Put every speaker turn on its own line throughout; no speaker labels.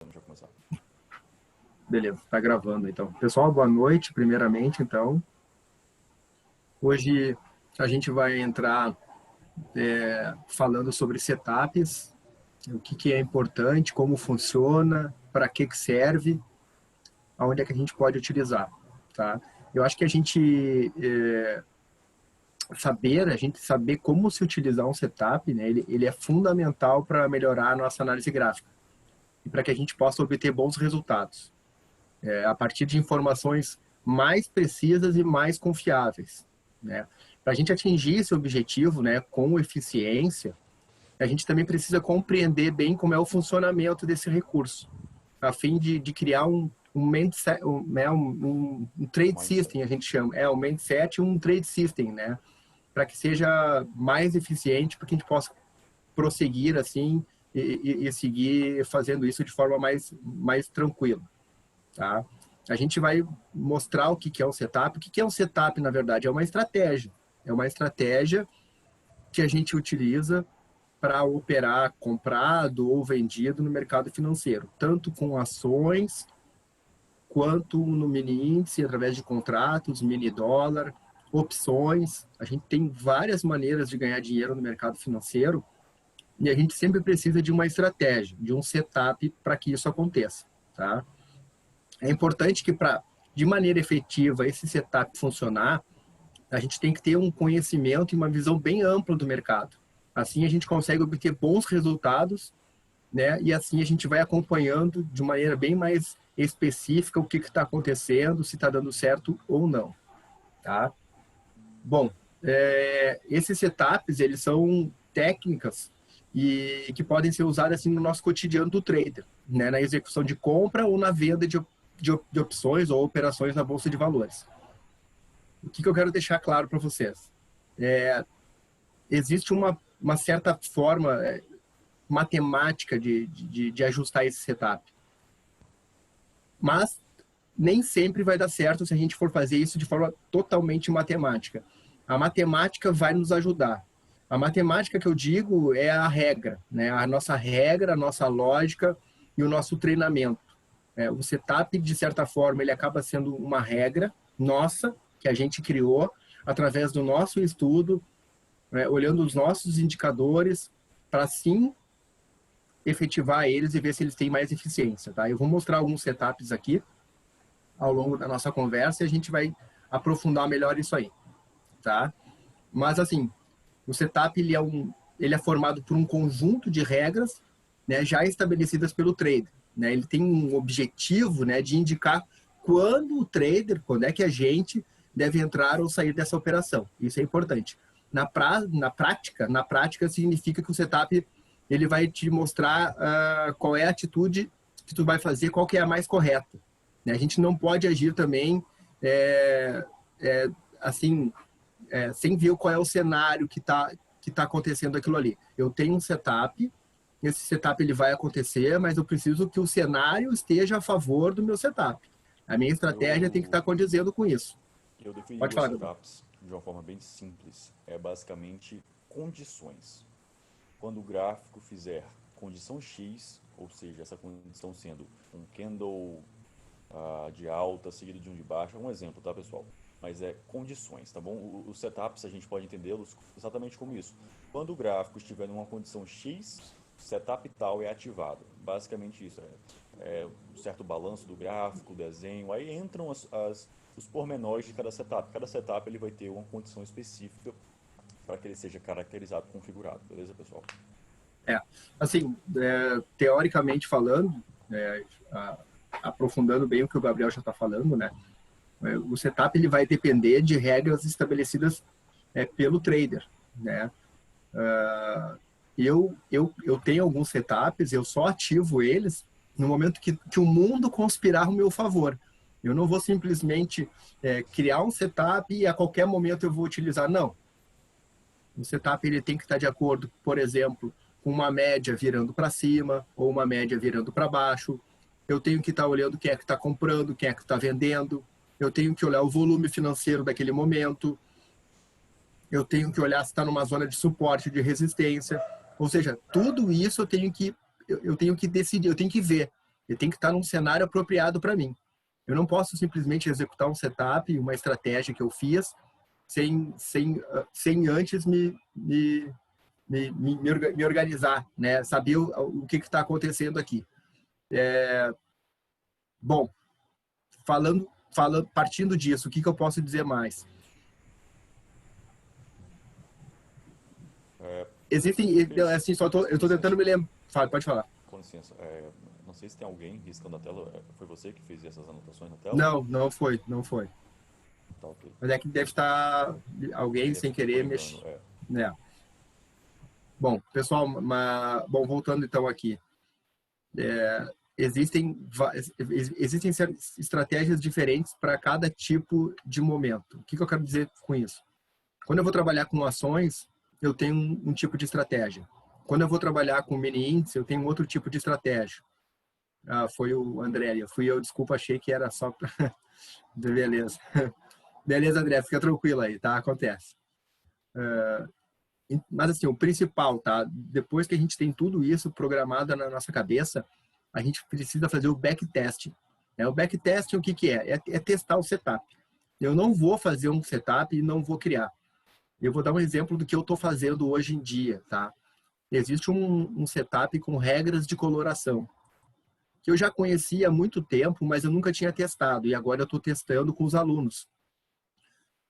Deixa eu começar.
Beleza, tá gravando então. Pessoal, boa noite, primeiramente, então. Hoje a gente vai entrar falando sobre setups, o que é importante, como funciona, para que serve, aonde é que a gente pode utilizar, tá? Eu acho que a gente saber como se utilizar um setup, né, ele é fundamental para melhorar a nossa análise gráfica e para que a gente possa obter bons resultados. A partir de informações mais precisas e mais confiáveis, né? Para a gente atingir esse objetivo, né, com eficiência, a gente também precisa compreender bem como é o funcionamento desse recurso, a fim de criar um trade system, a gente chama, um mindset e um trade system, né, para que seja mais eficiente, para que a gente possa prosseguir assim e seguir fazendo isso de forma mais tranquila, tá? A gente vai mostrar o que é um setup. O que é um setup, na verdade? É uma estratégia. É uma estratégia que a gente utiliza para operar comprado ou vendido no mercado financeiro, tanto com ações, quanto no mini índice, através de contratos, mini dólar, opções. A gente tem várias maneiras de ganhar dinheiro no mercado financeiro e a gente sempre precisa de uma estratégia, de um setup para que isso aconteça, tá? É importante que, de maneira efetiva, esse setup funcionar, a gente tem que ter um conhecimento e uma visão bem ampla do mercado. Assim a gente consegue obter bons resultados, né? E assim a gente vai acompanhando de maneira bem mais específica o que está acontecendo, se está dando certo ou não, tá? Bom, esses setups, eles são técnicas e que podem ser usadas assim no nosso cotidiano do trader, né? Na execução de compra ou na venda de opções ou operações na bolsa de valores. O que eu quero deixar claro para vocês? Existe uma certa forma matemática de ajustar esse setup, mas nem sempre vai dar certo se a gente for fazer isso de forma totalmente matemática. A matemática vai nos ajudar. A matemática que eu digo é a regra, né? A nossa regra, a nossa lógica e o nosso treinamento. O setup, de certa forma, ele acaba sendo uma regra nossa, que a gente criou através do nosso estudo, olhando os nossos indicadores, para sim efetivar eles e ver se eles têm mais eficiência, tá? Eu vou mostrar alguns setups aqui ao longo da nossa conversa e a gente vai aprofundar melhor isso aí, tá? Mas, assim, o setup, ele é formado por um conjunto de regras, né, já estabelecidas pelo trader, né? Ele tem um objetivo, né, de indicar quando é que a gente deve entrar ou sair dessa operação. Isso é importante. Na prática significa que o setup ele vai te mostrar qual é a atitude que tu vai fazer, qual que é a mais correta. Né? A gente não pode agir também assim, sem ver qual é o cenário que tá acontecendo aquilo ali. Eu tenho um setup, esse setup ele vai acontecer, mas eu preciso que o cenário esteja a favor do meu setup. A minha estratégia tem que estar condizendo com isso.
Eu definiria
Pode
os
falar, Gabriel.
setups de uma forma bem simples. É basicamente condições. Quando o gráfico fizer condição X, ou seja, essa condição sendo um candle de alta seguido de um de baixa, um exemplo, tá, pessoal? Mas é condições, tá bom? Os setups a gente pode entendê-los exatamente como isso. Quando o gráfico estiver numa condição X, setup tal é ativado. Basicamente isso, um certo balanço do gráfico, desenho, aí entram os pormenores de cada setup. Cada setup ele vai ter uma condição específica para que ele seja caracterizado, configurado, beleza, pessoal?
Assim, teoricamente falando, aprofundando bem o que o Gabriel já está falando, né? O setup ele vai depender de regras estabelecidas pelo trader, né? Eu tenho alguns setups, eu só ativo eles no momento que o mundo conspirar ao meu favor. Eu não vou simplesmente criar um setup e a qualquer momento eu vou utilizar, não. O setup ele tem que estar de acordo, por exemplo, com uma média virando para cima ou uma média virando para baixo. Eu tenho que estar olhando quem é que está comprando, quem é que está vendendo. Eu tenho que olhar o volume financeiro daquele momento. Eu tenho que olhar se está numa zona de suporte, de resistência. Ou seja, tudo isso eu tenho que decidir, eu tenho que ver. Ele tem que estar num cenário apropriado para mim. Eu não posso simplesmente executar um setup, uma estratégia que eu fiz, sem antes me organizar, né? Saber o que está acontecendo aqui. Bom, partindo disso, o que eu posso dizer mais? Existem, assim, eu estou tentando me lembrar. Pode falar.
Com licença, não sei se tem alguém riscando a tela. Foi você que fez essas anotações na tela?
Não foi.
Tá, ok.
Mas é que deve estar alguém sem querer mexer. Bom, pessoal, voltando então aqui. Existem estratégias diferentes para cada tipo de momento. O que eu quero dizer com isso? Quando eu vou trabalhar com ações, eu tenho um tipo de estratégia. Quando eu vou trabalhar com mini índice, eu tenho outro tipo de estratégia. Foi o André, fui eu, desculpa, achei que era só para... Beleza. Beleza, André, fica tranquilo aí, tá? Acontece. Mas assim, o principal, tá? Depois que a gente tem tudo isso programado na nossa cabeça, a gente precisa fazer o backtesting. O backtesting, o que é? É testar o setup. Eu não vou fazer um setup e não vou criar. Eu vou dar um exemplo do que eu estou fazendo hoje em dia, tá? Existe um setup com regras de coloração, que eu já conhecia há muito tempo, mas eu nunca tinha testado, e agora eu estou testando com os alunos.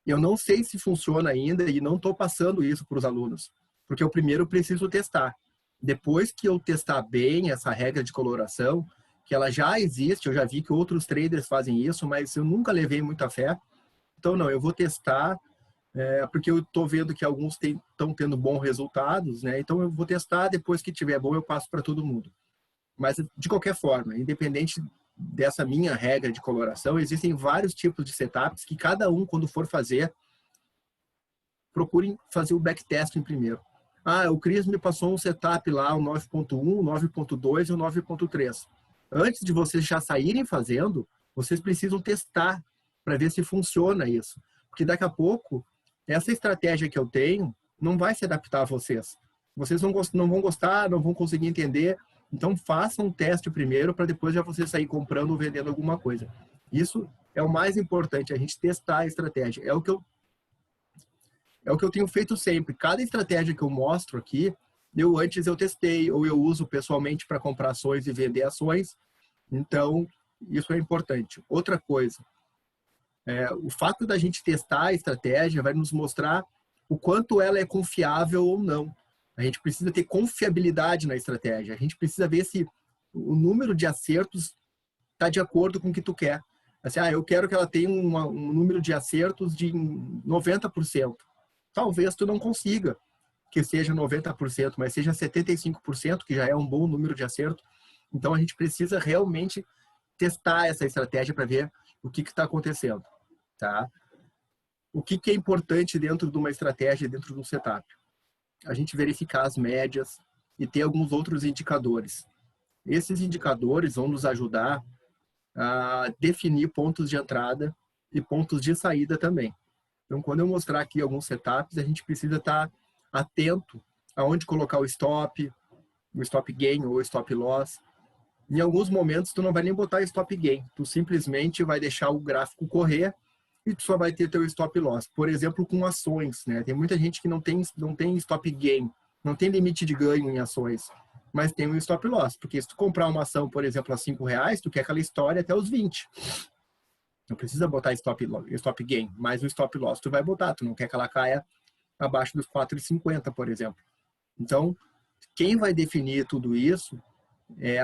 Eu não sei se funciona ainda e não estou passando isso para os alunos, porque eu primeiro preciso testar. Depois que eu testar bem essa regra de coloração, que ela já existe, eu já vi que outros traders fazem isso, mas eu nunca levei muita fé. Então, não, eu vou testar, porque eu estou vendo que alguns estão tendo bons resultados, né? Então, eu vou testar, depois que tiver bom, eu passo para todo mundo. Mas, de qualquer forma, independente dessa minha regra de coloração, existem vários tipos de setups que cada um, quando for fazer, procurem fazer o backtesting primeiro. O Cris me passou um setup lá, o 9.1, o 9.2 e o 9.3. Antes de vocês já saírem fazendo, vocês precisam testar para ver se funciona isso. Porque daqui a pouco, essa estratégia que eu tenho não vai se adaptar a vocês. Vocês não vão gostar, não vão conseguir entender. Então, façam um teste primeiro para depois já você sair comprando ou vendendo alguma coisa. Isso é o mais importante, a gente testar a estratégia. É o que eu tenho feito sempre. Cada estratégia que eu mostro aqui, antes eu testei, ou eu uso pessoalmente para comprar ações e vender ações. Então, isso é importante. Outra coisa, o fato da gente testar a estratégia vai nos mostrar o quanto ela é confiável ou não. A gente precisa ter confiabilidade na estratégia. A gente precisa ver se o número de acertos está de acordo com o que tu quer. Assim, eu quero que ela tenha um número de acertos de 90%. Talvez tu não consiga que seja 90%, mas seja 75%, que já é um bom número de acerto. Então, a gente precisa realmente testar essa estratégia para ver o que está acontecendo. Tá? O que é importante dentro de uma estratégia, dentro de um setup? A gente verificar as médias e ter alguns outros indicadores. Esses indicadores vão nos ajudar a definir pontos de entrada e pontos de saída também. Então, quando eu mostrar aqui alguns setups, a gente precisa estar atento aonde colocar o stop gain ou stop loss. Em alguns momentos, tu não vai nem botar stop gain, tu simplesmente vai deixar o gráfico correr e tu só vai ter teu stop loss. Por exemplo, com ações, né? Tem muita gente que não tem stop gain, não tem limite de ganho em ações, mas tem um stop loss, porque se tu comprar uma ação, por exemplo, a R$5, tu quer aquela história até os 20. Não precisa botar stop gain, mas o stop loss tu vai botar, tu não quer que ela caia abaixo dos 4,50, por exemplo. Então, quem vai definir tudo isso é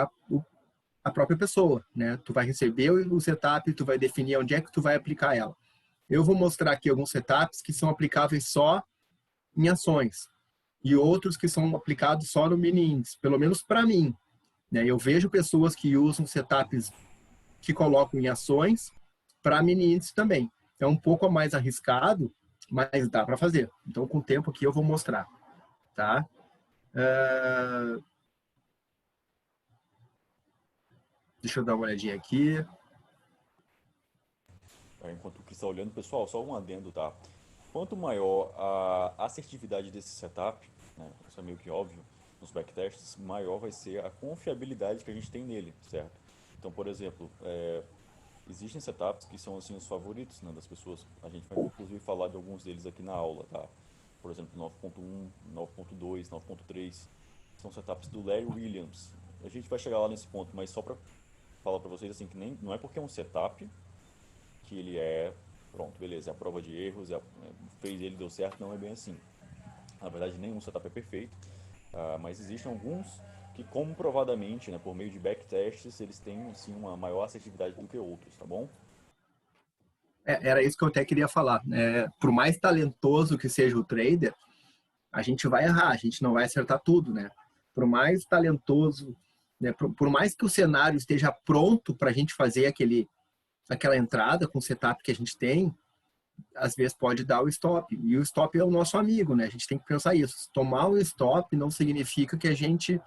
a própria pessoa, né? Tu vai receber o setup, tu vai definir onde é que tu vai aplicar ela. Eu vou mostrar aqui alguns setups que são aplicáveis só em ações e outros que são aplicados só no mini índice, pelo menos para mim, né? Eu vejo pessoas que usam setups que colocam em ações para mini índice também. É um pouco mais arriscado, mas dá para fazer. Então, com o tempo aqui eu vou mostrar, tá? Deixa eu dar uma olhadinha aqui.
Enquanto o Cris está olhando, pessoal, só um adendo, tá? Quanto maior a assertividade desse setup, né, isso é meio que óbvio nos backtests, maior vai ser a confiabilidade que a gente tem nele, certo? Então, por exemplo, existem setups que são assim os favoritos, né, das pessoas. A gente vai inclusive falar de alguns deles aqui na aula, tá? Por exemplo, 9.1, 9.2, 9.3. São setups do Larry Williams. A gente vai chegar lá nesse ponto, mas só para falar para vocês assim que nem não é porque é um setup que ele é pronto, beleza, é a prova de erros, fez ele deu certo, não é bem assim. Na verdade, nenhum setup é perfeito, mas existem alguns que comprovadamente, né, por meio de backtests, eles têm assim uma maior assertividade do que outros, tá bom?
Era isso que eu até queria falar. Por mais talentoso que seja o trader, a gente vai errar, a gente não vai acertar tudo, né? Por mais talentoso, né? Por mais que o cenário esteja pronto para a gente fazer aquela entrada com o setup que a gente tem, às vezes pode dar o stop. E o stop é o nosso amigo, né? A gente tem que pensar isso. Tomar o stop não significa que a gente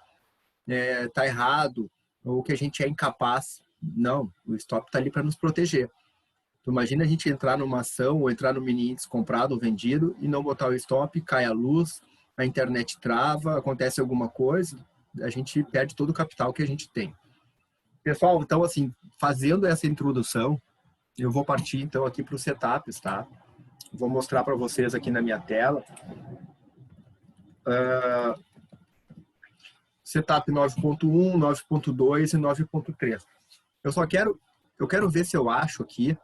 está errado ou que a gente é incapaz. Não, o stop está ali para nos proteger. Então, imagina a gente entrar numa ação ou entrar no mini índice comprado ou vendido e não botar o stop, cai a luz, a internet trava, acontece alguma coisa, a gente perde todo o capital que a gente tem. Pessoal, então assim, fazendo essa introdução, eu vou partir então aqui para os setups, tá? Vou mostrar para vocês aqui na minha tela. Setup 9.1, 9.2 e 9.3. Eu quero ver se eu acho aqui.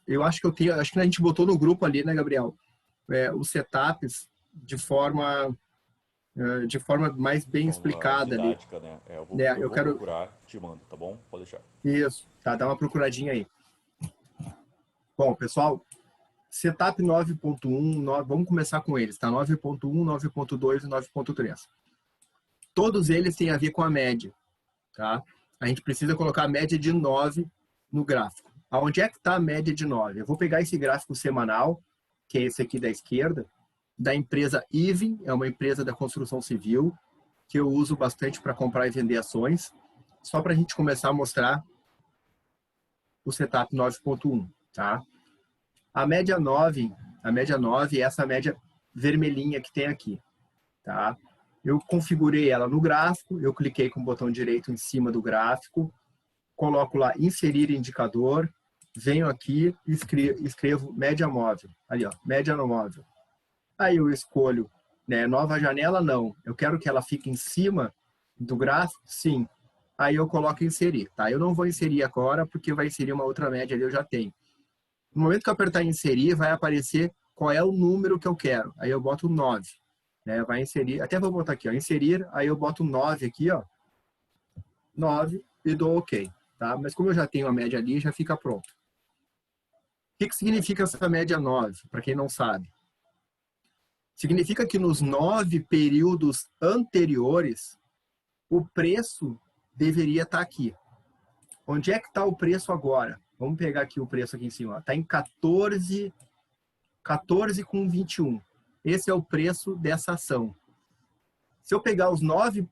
Eu acho que acho que a gente botou no grupo ali, né, Gabriel? Os setups de forma mais bem
Forma
explicada ali.
didática, né? Eu
Eu
vou
quero
procurar, te mando, tá bom? Pode deixar.
isso, tá? Dá uma procuradinha aí. Bom, pessoal, setup 9.1, vamos começar com eles, tá? 9.1, 9.2 e 9.3. Todos eles têm a ver com a média, tá? A gente precisa colocar a média de 9 no gráfico. Aonde é que está a média de 9? Eu vou pegar esse gráfico semanal, que é esse aqui da esquerda, da empresa Ivin, é uma empresa da construção civil, que eu uso bastante para comprar e vender ações, só para a gente começar a mostrar o setup 9.1, tá? A média 9 é essa média vermelhinha que tem aqui, tá? Eu configurei ela no gráfico, eu cliquei com o botão direito em cima do gráfico, coloco lá inserir indicador, venho aqui e escrevo média móvel, ali ó, média no móvel. Aí eu escolho, né, nova janela não, eu quero que ela fique em cima do gráfico, sim. Aí eu coloco inserir, tá? Eu não vou inserir agora porque vai inserir uma outra média ali, eu já tenho. No momento que eu apertar em inserir, vai aparecer qual é o número que eu quero. Aí eu boto 9, né? Vai inserir, até vou botar aqui, ó, inserir, aí eu boto 9 aqui, ó. 9 e dou OK, tá? Mas como eu já tenho a média ali, já fica pronto. O que significa essa média 9, para quem não sabe? Significa que nos 9 períodos anteriores, o preço deveria estar aqui. Onde é que está o preço agora? Vamos pegar aqui o preço aqui em cima. Está em 14,21. Esse é o preço dessa ação. Se eu pegar os 9...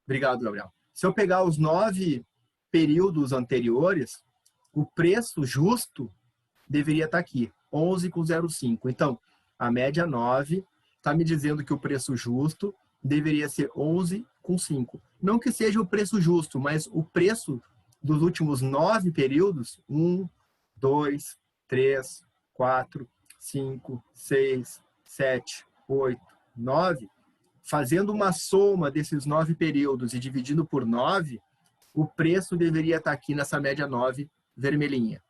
Obrigado, Gabriel. Se eu pegar os 9 períodos anteriores, o preço justo deveria estar aqui, 11,05. Então, a média 9 está me dizendo que o preço justo deveria ser 11,5. Não que seja o preço justo, mas o preço dos últimos 9 períodos, 1, 2, 3, 4, 5, 6, 7, 8, 9, fazendo uma soma desses 9 períodos e dividindo por 9, o preço deveria estar aqui nessa média 9 vermelhinha.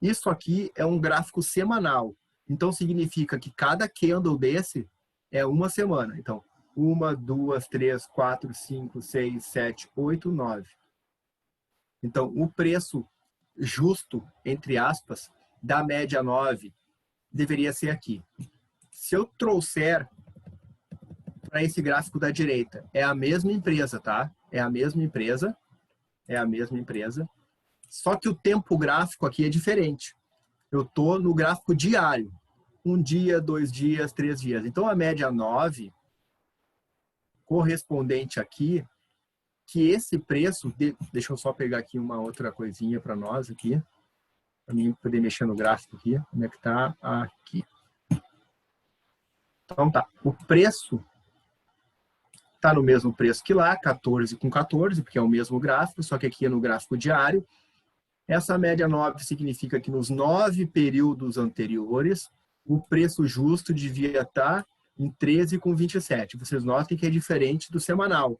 Isso aqui é um gráfico semanal. Então, significa que cada candle desse é uma semana. Então, 1, 2, 3, 4, 5, 6, 7, 8, 9. Então, o preço justo, entre aspas, da média 9 deveria ser aqui. Se eu trouxer para esse gráfico da direita, é a mesma empresa, tá? É a mesma empresa. É a mesma empresa. Só que o tempo gráfico aqui é diferente. Eu estou no gráfico diário. 1 dia, 2 dias, 3 dias. Então, a média 9, correspondente aqui, que esse preço... Deixa eu só pegar aqui uma outra coisinha para nós aqui, para mim poder mexer no gráfico aqui. Como é que está? Aqui. Então, tá. O preço Está no mesmo preço que lá, 14 com 14, porque é o mesmo gráfico, só que aqui é no gráfico diário. Essa média 9 significa que nos 9 períodos anteriores, o preço justo devia estar em 13 com 27. Vocês notem que é diferente do semanal,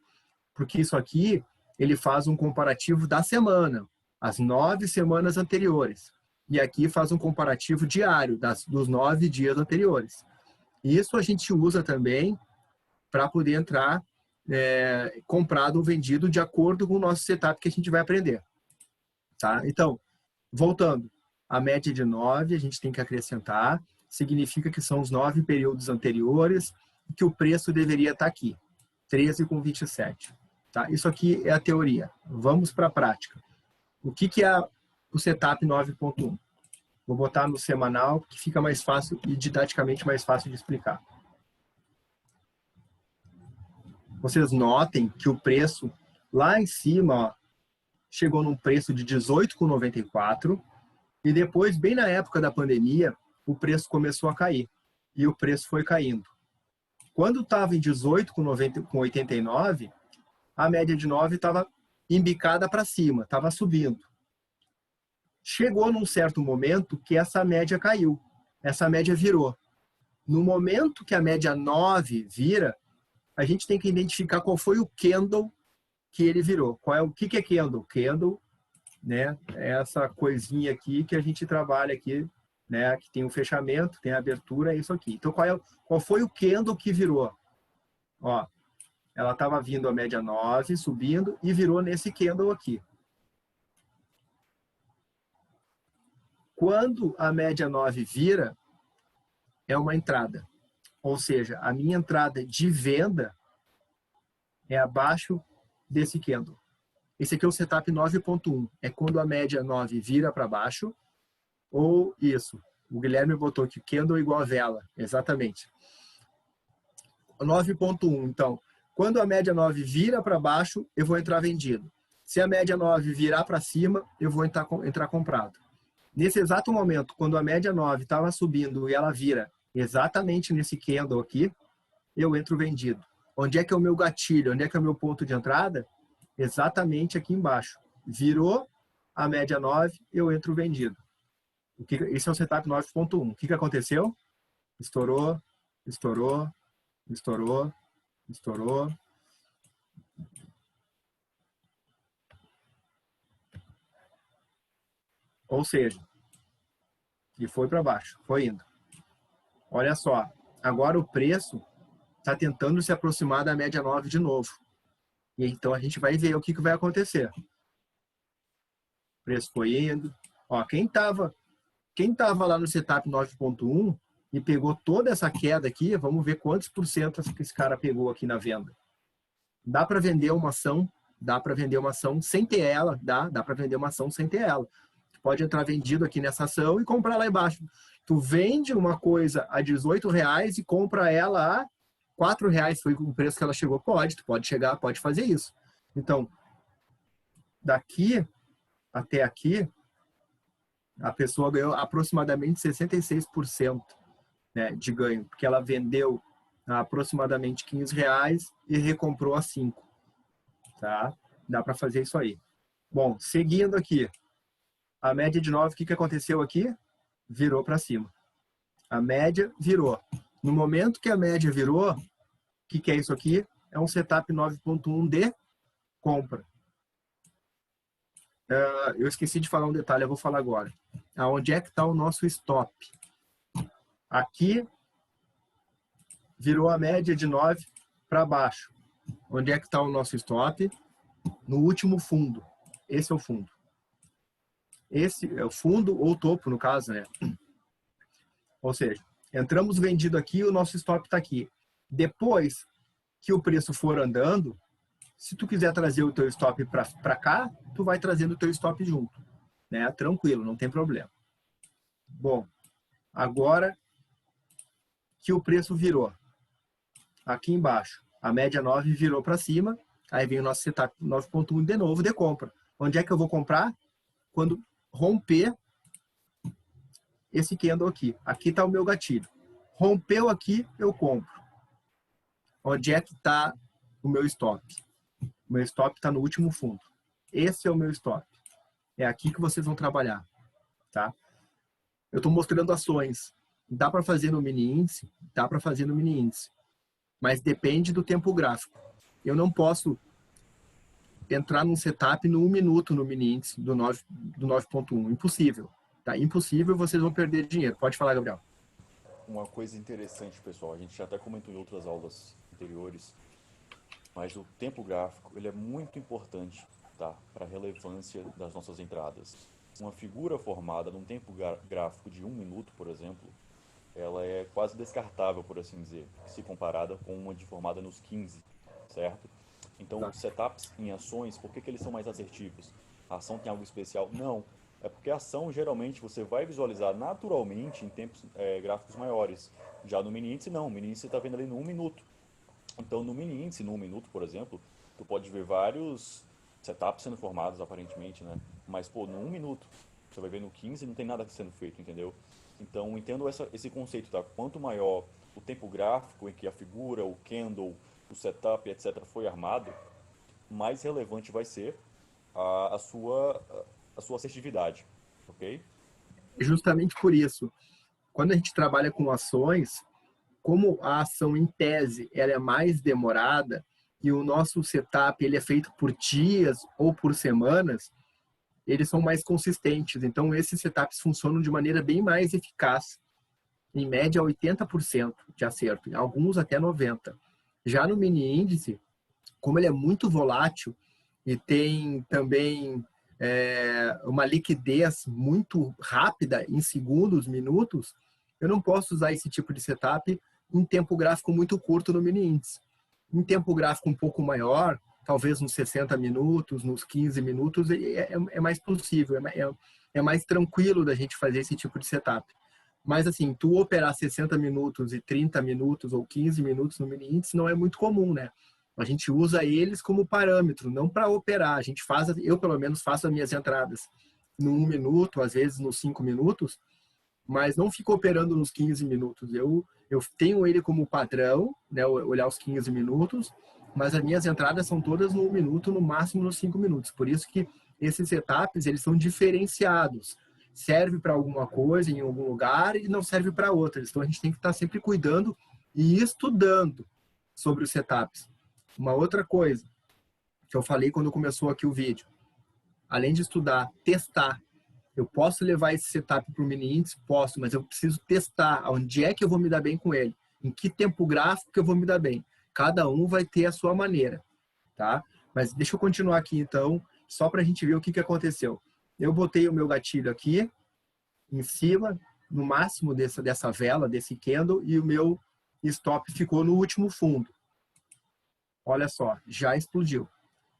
porque isso aqui ele faz um comparativo da semana, as 9 semanas anteriores. E aqui faz um comparativo diário dos 9 dias anteriores. Isso a gente usa também para poder entrar comprado ou vendido de acordo com o nosso setup que a gente vai aprender. Tá? Então, voltando, a média de 9 a gente tem que acrescentar, significa que são os 9 períodos anteriores e que o preço deveria estar aqui, 13 com 27. Tá? Isso aqui é a teoria. Vamos para a prática. O que é o setup 9.1? Vou botar no semanal, que fica mais fácil e didaticamente mais fácil de explicar. Vocês notem que o preço lá em cima, ó, chegou num preço de 18,94 e depois, bem na época da pandemia, o preço começou a cair e o preço foi caindo. Quando estava em 18,89, a média de 9 estava embicada para cima, estava subindo. Chegou num certo momento que essa média caiu, essa média virou. No momento que a média 9 vira, a gente tem que identificar qual foi o candle que ele virou. O que é candle? Candle, né, é essa coisinha aqui que a gente trabalha aqui, né, que tem o fechamento, tem a abertura, é isso aqui. Então, qual foi o candle que virou? Ó, ela estava vindo a média 9, subindo, e virou nesse candle aqui. Quando a média 9 vira, é uma entrada. Ou seja, a minha entrada de venda é abaixo desse candle. Esse aqui é o setup 9.1. É quando a média 9 vira para baixo, ou isso. O Guilherme botou aqui, candle igual a vela. Exatamente. 9.1. Então, quando a média 9 vira para baixo, eu vou entrar vendido. Se a média 9 virar para cima, eu vou entrar comprado. Nesse exato momento, quando a média 9 estava subindo e ela vira exatamente nesse candle aqui, eu entro vendido. Onde é que é o meu gatilho? Onde é que é o meu ponto de entrada? Exatamente aqui embaixo. Virou a média 9, eu entro vendido. Esse é o setup 9.1. O que aconteceu? Estourou, estourou, estourou, estourou. Ou seja, e foi para baixo, foi indo. Olha só, agora o preço está tentando se aproximar da média 9 de novo. E então a gente vai ver o que vai acontecer. O preço foi indo. Ó, quem tava lá no setup 9.1 e pegou toda essa queda aqui, vamos ver quantos por cento que esse cara pegou aqui na venda. Dá para vender uma ação, sem ter ela, dá para vender uma ação sem ter ela. Tu pode entrar vendido aqui nessa ação e comprar lá embaixo. Tu vende uma coisa a R$18 e compra ela a R$4, foi o preço que ela chegou. Tu pode chegar, pode fazer isso. Então, daqui até aqui, a pessoa ganhou aproximadamente 66%, né, de ganho, porque ela vendeu a aproximadamente R$15 e recomprou a 5. Tá? Dá para fazer isso aí. Bom, seguindo aqui, a média de 9, o que aconteceu aqui? Virou para cima. A média virou. No momento que a média virou, o que é isso aqui? É um setup 9.1 de compra. Eu esqueci de falar um detalhe, eu vou falar agora. Onde é que está o nosso stop? Aqui virou a média de 9 para baixo. Onde é que está o nosso stop? No último fundo. Esse é o fundo. Esse é o fundo ou topo, no caso, né? Ou seja, entramos vendido aqui, o nosso stop está aqui. Depois que o preço for andando, se tu quiser trazer o teu stop para cá, tu vai trazendo o teu stop junto, né? Tranquilo, não tem problema. Bom, agora que o preço virou aqui embaixo, a média 9 virou para cima, aí vem o nosso setup 9.1 de novo de compra. Onde é que eu vou comprar? Quando romper esse candle aqui. Aqui está o meu gatilho. Rompeu aqui, eu compro. Onde é que está o meu stop. O meu stop está no último fundo. Esse é o meu stop. É aqui que vocês vão trabalhar, tá? Eu estou mostrando ações. Dá para fazer no mini índice? Dá para fazer no mini índice. Mas depende do tempo gráfico. Eu não posso entrar num setup no 1 minuto no mini índice do 9.1. Impossível. Tá? Impossível, vocês vão perder dinheiro. Pode falar, Gabriel.
Uma coisa interessante, pessoal, a gente já até comentou em outras aulas anteriores, mas o tempo gráfico ele é muito importante, tá, para a relevância das nossas entradas. Uma figura formada num tempo gráfico de 1 minuto, por exemplo, ela é quase descartável, por assim dizer, se comparada com uma de formada nos 15, certo? Então, setups em ações, por que eles são mais assertivos? A ação tem algo especial? Não. É porque a ação, geralmente, você vai visualizar naturalmente em tempos gráficos maiores. Já no mini índice, não. O mini índice você está vendo ali no 1 minuto. Então, no mini índice, no 1 minuto, por exemplo, tu pode ver vários setups sendo formados, aparentemente, né? Mas, pô, no 1 minuto, você vai ver no 15 não tem nada sendo feito, entendeu? Então, entendo esse conceito, tá? Quanto maior o tempo gráfico em que a figura, o candle, o setup, etc., foi armado, mais relevante vai ser a sua assertividade, ok?
Justamente por isso, quando a gente trabalha com ações, como a ação em tese ela é mais demorada e o nosso setup ele é feito por dias ou por semanas, eles são mais consistentes. Então, esses setups funcionam de maneira bem mais eficaz. Em média, 80% de acerto, em alguns até 90%. Já no mini índice, como ele é muito volátil e tem também uma liquidez muito rápida, em segundos, minutos, eu não posso usar esse tipo de setup em tempo gráfico muito curto no mini índice. Em tempo gráfico um pouco maior, talvez nos 60 minutos, nos 15 minutos, é mais possível, é mais tranquilo da gente fazer esse tipo de setup. Mas assim, tu operar 60 minutos e 30 minutos ou 15 minutos no mini índice não é muito comum, né? A gente usa eles como parâmetro, não para operar. A gente faz, eu pelo menos faço as minhas entradas no 1 minuto, às vezes nos 5 minutos, mas não fico operando nos 15 minutos. Eu tenho ele como padrão, né, olhar os 15 minutos, mas as minhas entradas são todas no 1 minuto, no máximo nos 5 minutos. Por isso que esses setups, eles são diferenciados. Serve para alguma coisa em algum lugar e não serve para outras. Então a gente tem que estar sempre cuidando e estudando sobre os setups. Uma outra coisa que eu falei quando começou aqui o vídeo, além de estudar, testar. Eu posso levar esse setup para o mini índice? Posso, mas eu preciso testar onde é que eu vou me dar bem com ele, em que tempo gráfico que eu vou me dar bem. Cada um vai ter a sua maneira, tá? Mas deixa eu continuar aqui então, só para a gente ver o que aconteceu. Eu botei o meu gatilho aqui, em cima, no máximo dessa vela, desse candle, e o meu stop ficou no último fundo. Olha só, já explodiu.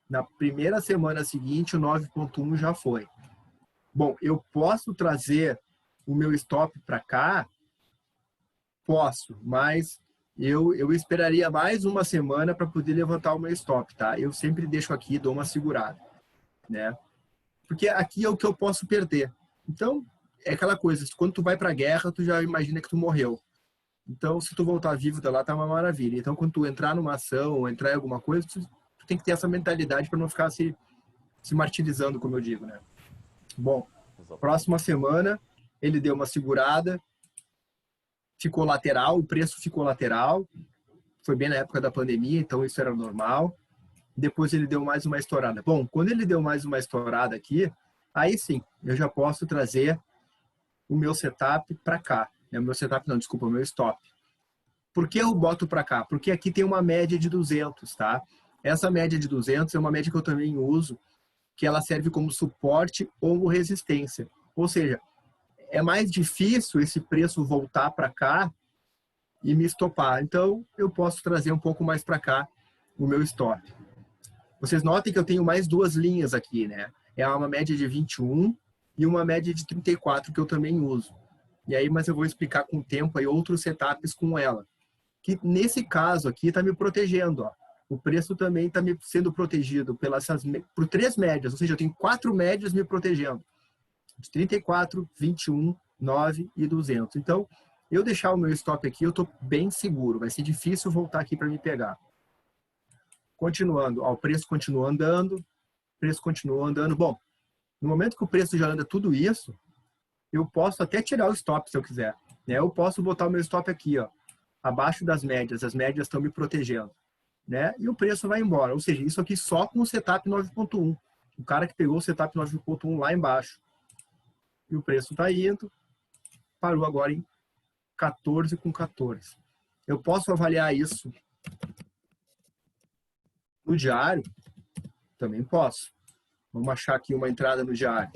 Na primeira semana seguinte, o 9.1 já foi. Bom, eu posso trazer o meu stop para cá? Posso, mas eu esperaria mais uma semana para poder levantar o meu stop, tá? Eu sempre deixo aqui, dou uma segurada, né? Porque aqui é o que eu posso perder. Então, é aquela coisa, quando tu vai para a guerra, tu já imagina que tu morreu. Então, se tu voltar vivo da lá, tá uma maravilha. Então, quando tu entrar numa ação, ou entrar em alguma coisa, tu tem que ter essa mentalidade para não ficar se martirizando, como eu digo, né? Bom, próxima semana, ele deu uma segurada, ficou lateral, o preço ficou lateral, foi bem na época da pandemia, então isso era normal. Depois ele deu mais uma estourada. Bom, quando ele deu mais uma estourada aqui, aí sim, eu já posso trazer o meu setup para cá. O meu setup não, desculpa, o meu stop. Por que eu boto para cá? Porque aqui tem uma média de 200, tá? Essa média de 200 é uma média que eu também uso, que ela serve como suporte ou resistência. Ou seja, é mais difícil esse preço voltar para cá e me estopar. Então, eu posso trazer um pouco mais para cá o meu stop. Vocês notem que eu tenho mais duas linhas aqui, né? É uma média de 21 e uma média de 34 que eu também uso. E aí, mas eu vou explicar com o tempo aí outros setups com ela. Que nesse caso aqui está me protegendo, ó. O preço também está me sendo protegido por 3 médias, ou seja, eu tenho 4 médias me protegendo. De 34, 21, 9 e 200. Então, eu deixar o meu stop aqui, eu estou bem seguro. Vai ser difícil voltar aqui para me pegar. Continuando, ó, o preço continua andando, preço continua andando. Bom, no momento que o preço já anda tudo isso, eu posso até tirar o stop se eu quiser. Né? Eu posso botar o meu stop aqui, ó, abaixo das médias. As médias estão me protegendo. Né? E o preço vai embora. Ou seja, isso aqui só com o setup 9.1. O cara que pegou o setup 9.1 lá embaixo. E o preço está indo. Parou agora em 14,14. Eu posso avaliar isso no diário? Também posso. Vamos achar aqui uma entrada no diário.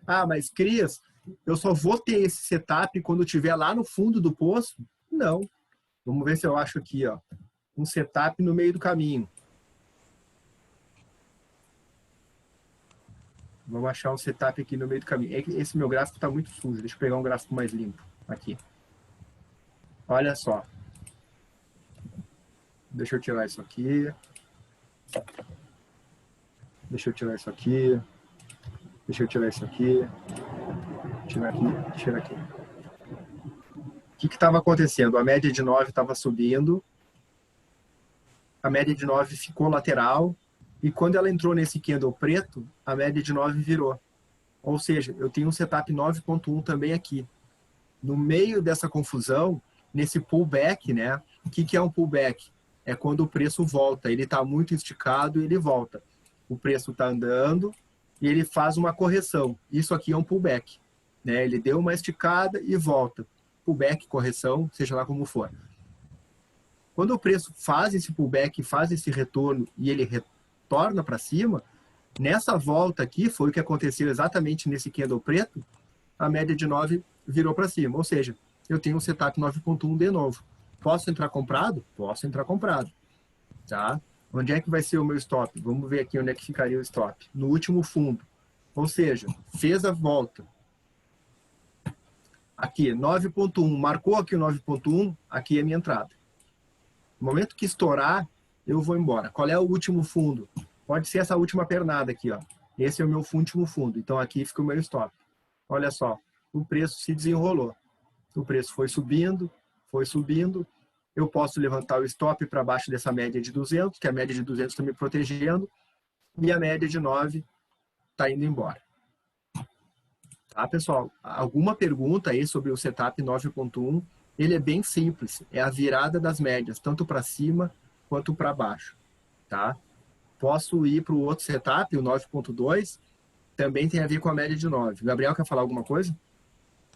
Ah, mas Cris, eu só vou ter esse setup quando estiver lá no fundo do poço? Não. Vamos ver se eu acho aqui, ó, um setup no meio do caminho. Vamos achar um setup aqui no meio do caminho. Esse meu gráfico está muito sujo. Deixa eu pegar um gráfico mais limpo aqui. Olha só. Deixa eu tirar isso aqui. Deixa eu tirar isso aqui. Deixa eu tirar isso aqui. Tirar aqui. Tirar aqui. O que estava acontecendo? A média de 9 estava subindo. A média de 9 ficou lateral. E quando ela entrou nesse candle preto, a média de 9 virou. Ou seja, eu tenho um setup 9.1 também aqui. No meio dessa confusão, nesse pullback, né? O que é um pullback? É quando o preço volta. Ele está muito esticado e ele volta. O preço está andando e ele faz uma correção. Isso aqui é um pullback. Né? Ele deu uma esticada e volta. Pullback, correção, seja lá como for. Quando o preço faz esse pullback, faz esse retorno e ele retorna para cima, nessa volta aqui, foi o que aconteceu exatamente nesse candle preto, a média de 9 virou para cima. Ou seja, eu tenho um setup 9.1 de novo. Posso entrar comprado? Posso entrar comprado. Tá? Onde é que vai ser o meu stop? Vamos ver aqui onde é que ficaria o stop. No último fundo. Ou seja, fez a volta. Aqui, 9.1. Marcou aqui o 9.1, aqui é a minha entrada. No momento que estourar, eu vou embora. Qual é o último fundo? Pode ser essa última pernada aqui, ó. Esse é o meu último fundo. Então aqui fica o meu stop. Olha só, o preço se desenrolou. O preço foi subindo, foi subindo. Eu posso levantar o stop para baixo dessa média de 200, que a média de 200 está me protegendo, e a média de 9 está indo embora. Tá, pessoal? Alguma pergunta aí sobre o setup 9.1? Ele é bem simples, é a virada das médias, tanto para cima quanto para baixo. Tá? Posso ir para o outro setup, o 9.2, também tem a ver com a média de 9. Gabriel, quer falar alguma coisa?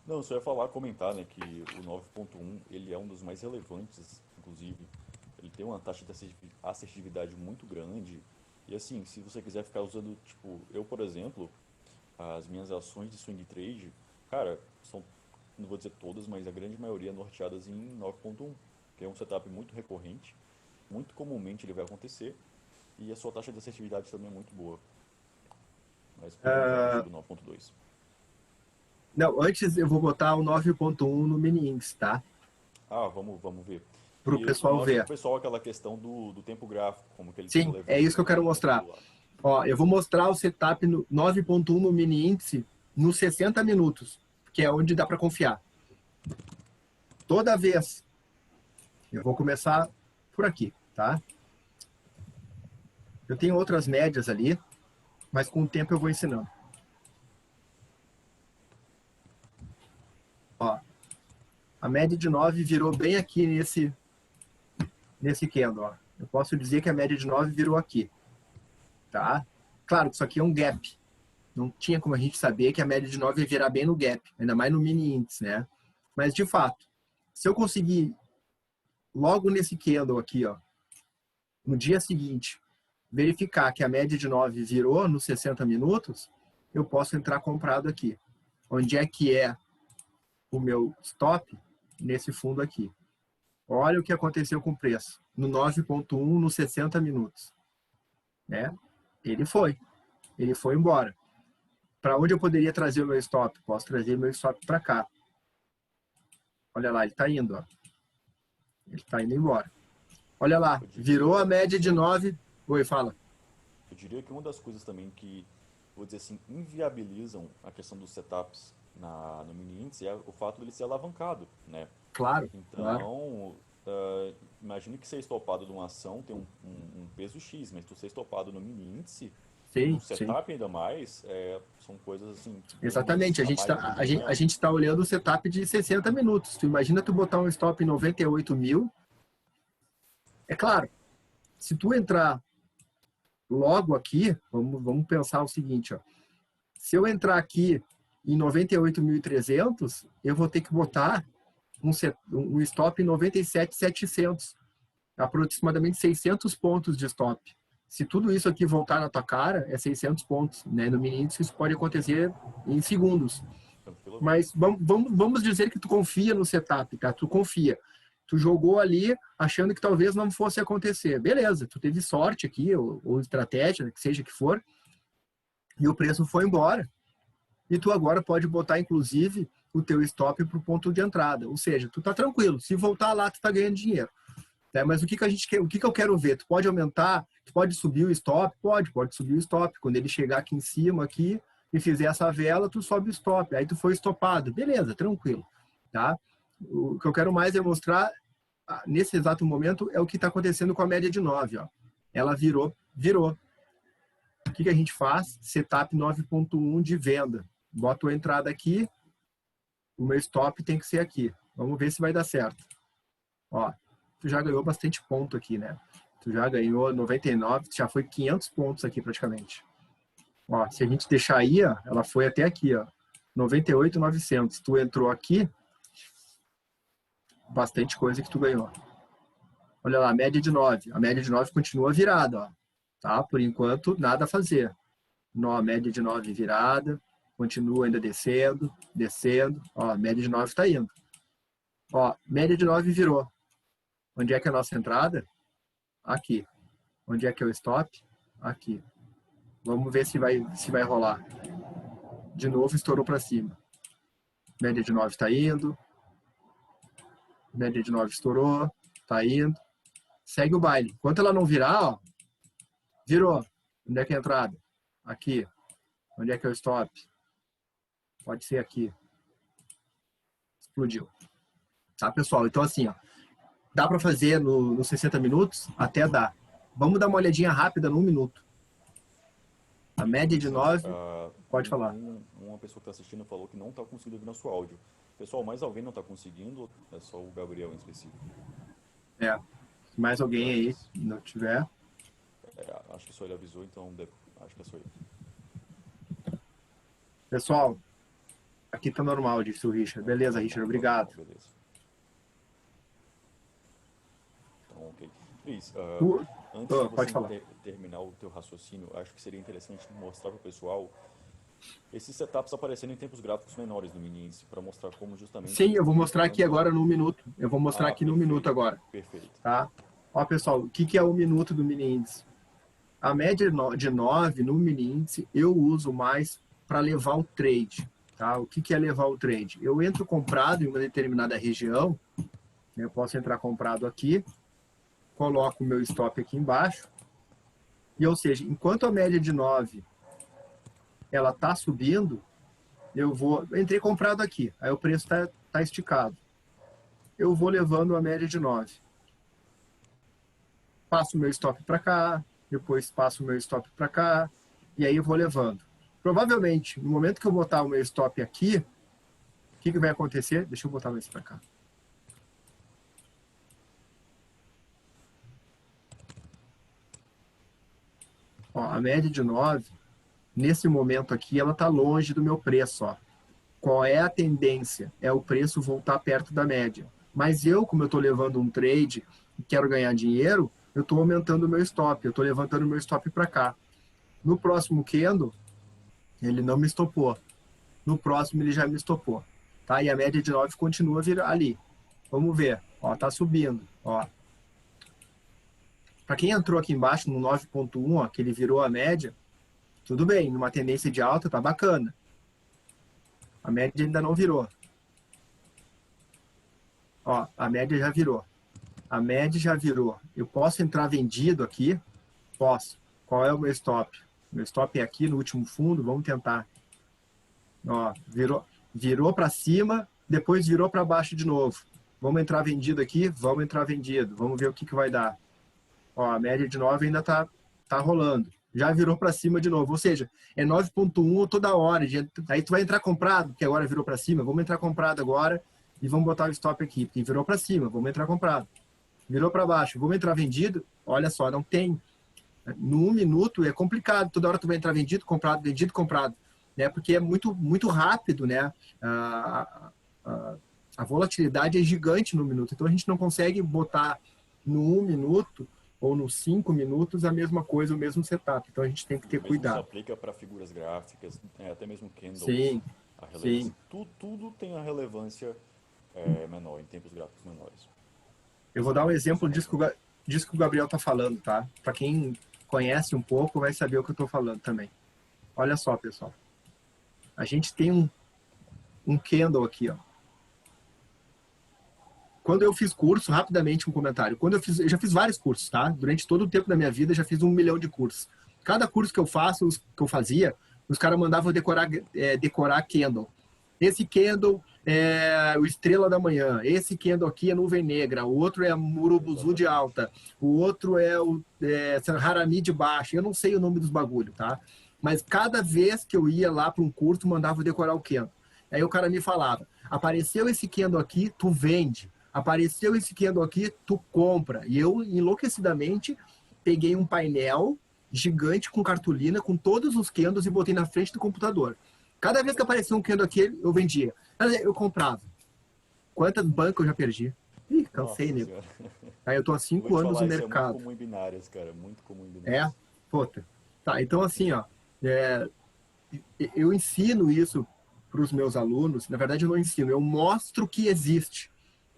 Não, só ia falar, comentar, né, que o 9.1 ele é um dos mais relevantes, inclusive. Ele tem uma taxa de assertividade muito grande. E assim, se você quiser ficar usando, tipo, eu, por exemplo, as minhas ações de swing trade, cara, são, não vou dizer todas, mas a grande maioria norteadas em 9.1, que é um setup muito recorrente, muito comumente ele vai acontecer, e a sua taxa de assertividade também é muito boa. Mas podemos falar sobre o 9.2.
Não, antes eu vou botar o 9.1 no mini índice, tá?
Ah, vamos ver.
Para o
E eu
pessoal
mostro
ver.
pro pessoal aquela questão do tempo gráfico, como que ele tem
Sim, é
relevância
isso que
no
eu quero
gráfico
mostrar.
popular.
Ó, eu vou mostrar o setup no 9.1 no mini índice nos 60 minutos, que é onde dá para confiar. Toda vez, eu vou começar por aqui, tá? Eu tenho outras médias ali, mas com o tempo eu vou ensinando. Ó, a média de 9 virou bem aqui nesse candle, ó. Eu posso dizer que a média de 9 virou aqui, tá? Claro que isso aqui é um gap. Não tinha como a gente saber que a média de 9 ia virar bem no gap, ainda mais no mini índice, né? Mas, de fato, se eu conseguir, logo nesse candle aqui, ó, no dia seguinte, verificar que a média de 9 virou nos 60 minutos, eu posso entrar comprado aqui. Onde é que é o meu stop? Nesse fundo aqui. Olha o que aconteceu com o preço. No 9.1, nos 60 minutos. Né? Ele foi. Ele foi embora. Para onde eu poderia trazer o meu stop? Posso trazer o meu stop para cá. Olha lá, ele está indo. Ó. Ele está indo embora. Olha lá,
Eu
virou a
diria,
média de 9. Oi, fala.
eu diria que uma das coisas também que, vou dizer assim, inviabilizam a questão dos setups no mini índice é o fato dele ser alavancado, né?
Claro, claro.
Então, imagina que ser estopado de uma ação tem um peso X, mas tu ser estopado no mini índice,
Sim,
no
sim.
setup ainda mais, são coisas assim,
Exatamente.
a mais além do
A
momento.
gente tá olhando o setup de 60 minutos. Tu imagina tu botar um stop em 98 mil. É claro, se tu entrar logo aqui, vamos pensar o seguinte, ó. Se eu entrar aqui em 98.300, eu vou ter que botar um stop em 97.700, aproximadamente 600 pontos de stop. Se tudo isso aqui voltar na tua cara, é 600 pontos, né? No mini índice isso pode acontecer em segundos.
Tranquilamente.
Mas vamos dizer que tu confia no setup, tá? Tu confia. Tu jogou ali achando que talvez não fosse acontecer. Beleza, tu teve sorte aqui, ou estratégia, que seja que for, e o preço foi embora. E tu agora pode botar, inclusive, o teu stop para o ponto de entrada. Ou seja, tu tá tranquilo. Se voltar lá, tu tá ganhando dinheiro. Né? Mas o que a gente quer, o que eu quero ver? Tu pode aumentar, tu pode subir o stop? Pode subir o stop. Quando ele chegar aqui em cima, aqui, e fizer essa vela, tu sobe o stop. Aí tu foi estopado. Beleza, tranquilo. Tá? O que eu quero mais é mostrar, nesse exato momento, é o que está acontecendo com a média de 9. Ó. Ela virou. O que a gente faz? Setup 9.1 de venda. Boto a entrada aqui, o meu stop tem que ser aqui. Vamos ver se vai dar certo. Ó, tu já ganhou bastante ponto aqui, né? Tu já ganhou 99, já foi 500 pontos aqui praticamente. Ó, se a gente deixar aí, ó, ela foi até aqui, ó, 98.900. Tu entrou aqui, bastante coisa que tu ganhou. Olha lá, a média de 9. A média de 9 continua virada, ó. Tá? Por enquanto, nada a fazer. A média de 9 virada, continua ainda descendo, descendo. Ó, a média de 9 está indo. Ó, média de 9 virou. Onde é que é a nossa entrada? Aqui. Onde é que é o stop? Aqui. Vamos ver se vai rolar. De novo, estourou para cima. Média de 9 está indo. Média de 9 estourou. Está indo. Segue o baile. Enquanto ela não virar, ó, virou. Onde é que é a entrada? Aqui. Onde é que é o stop? Pode ser aqui. Explodiu. Tá, pessoal? Então, assim, ó, dá para fazer nos 60 minutos? Até dá. Vamos dar uma olhadinha rápida no 1 minuto. A média de 9, pode falar.
Uma pessoa que está assistindo falou que não está conseguindo ouvir nosso áudio. Pessoal, mais alguém não está conseguindo ou é só o Gabriel em específico?
É. Se mais alguém aí não tiver.
Acho que só ele avisou, então acho que é só ele.
Pessoal, aqui tá normal, disse o Richard. Beleza, Richard, obrigado.
Beleza. Então, ok. Cris, antes de você terminar o teu raciocínio, acho que seria interessante mostrar para o pessoal esses setups aparecendo em tempos gráficos menores no mini índice, para mostrar como justamente...
Sim, eu vou mostrar aqui agora no 1 minuto. Eu vou mostrar aqui no 1 minuto agora.
Perfeito.
Tá? Ó, pessoal, o que é o 1 minuto do mini índice? A média de 9 no mini índice eu uso mais para levar o trade. Tá? O que é levar o trade? Eu entro comprado em uma determinada região, eu posso entrar comprado aqui, coloco o meu stop aqui embaixo, e ou seja, enquanto a média de 9 ela está subindo, eu entrei comprado aqui, aí o preço tá esticado. Eu vou levando a média de 9. Passo o meu stop para cá, depois passo o meu stop para cá, e aí eu vou levando. Provavelmente, no momento que eu botar o meu stop aqui, o que vai acontecer? Deixa eu botar mais para cá. Ó, a média de 9, nesse momento aqui, ela está longe do meu preço. Ó. Qual é a tendência? É o preço voltar perto da média. Mas eu, como eu estou levando um trade e quero ganhar dinheiro, eu estou aumentando o meu stop, eu estou levantando o meu stop para cá. No próximo candle, ele não me estopou. No próximo, ele já me estopou. Tá? E a média de 9 continua ali. Vamos ver. Ó, tá subindo. Ó. Para quem entrou aqui embaixo no 9.1, que ele virou a média, tudo bem, numa tendência de alta, tá bacana. A média ainda não virou. Ó, a média já virou. A média já virou. Eu posso entrar vendido aqui? Posso. Qual é o meu stop? Meu stop é aqui no último fundo, vamos tentar. Ó, virou para cima, depois virou para baixo de novo. Vamos entrar vendido aqui? Vamos entrar vendido. Vamos ver o que que vai dar. Ó, a média de 9 ainda tá rolando. Já virou para cima de novo. Ou seja, é 9,1 toda hora. Aí tu vai entrar comprado, que agora virou para cima. Vamos entrar comprado agora e vamos botar o stop aqui. Porque virou para cima, vamos entrar comprado. Virou para baixo, vamos entrar vendido. Olha só, não tem. No 1 minuto é complicado. Toda hora tu vai entrar vendido, comprado. Né? Porque é muito, muito rápido, né? A volatilidade é gigante no minuto. Então a gente não consegue botar no 1 minuto ou nos 5 minutos a mesma coisa, o mesmo setup. Então a gente tem que ter
Mesmo se
cuidado.
aplica para figuras gráficas, até mesmo candles,
Sim,
a relevância,
sim.
tudo tem a relevância menor, em tempos gráficos menores.
Eu vou dar um exemplo
Funciona
disso
junto.
que o Gabriel está falando, tá? Para quem conhece um pouco, vai saber o que eu estou falando também. Olha só, pessoal. A gente tem um candle aqui, ó. Quando eu fiz curso, rapidamente um comentário. Eu já fiz vários cursos, tá? Durante todo o tempo da minha vida, já fiz 1 milhão de cursos. Cada curso que eu faço, que eu fazia, os caras mandavam decorar candle. Esse candle é o Estrela da Manhã. Esse candle aqui é Nuvem Negra. O outro é Murubuzu de alta. O outro é o Harami de baixa. Eu não sei o nome dos bagulho, tá? Mas cada vez que eu ia lá para um curso, mandava decorar o candle. Aí o cara me falava, apareceu esse candle aqui, tu vende. Apareceu esse candle aqui, tu compra. E eu, enlouquecidamente, peguei um painel gigante com cartolina, com todos os candles e botei na frente do computador. Cada vez que aparecia um candle aqui, eu vendia. Eu comprava. Quantas bancas eu já perdi? Ih, cansei,
Nossa
nego.
senhora.
Aí eu tô há
Eu vou
5
te
anos no
falar, isso é muito
mercado.
comum em binárias, cara. Muito comum em
É?
binárias.
Puta. Tá, então assim, ó. é, eu ensino isso para os meus alunos. Na verdade, eu não ensino, eu mostro que existe.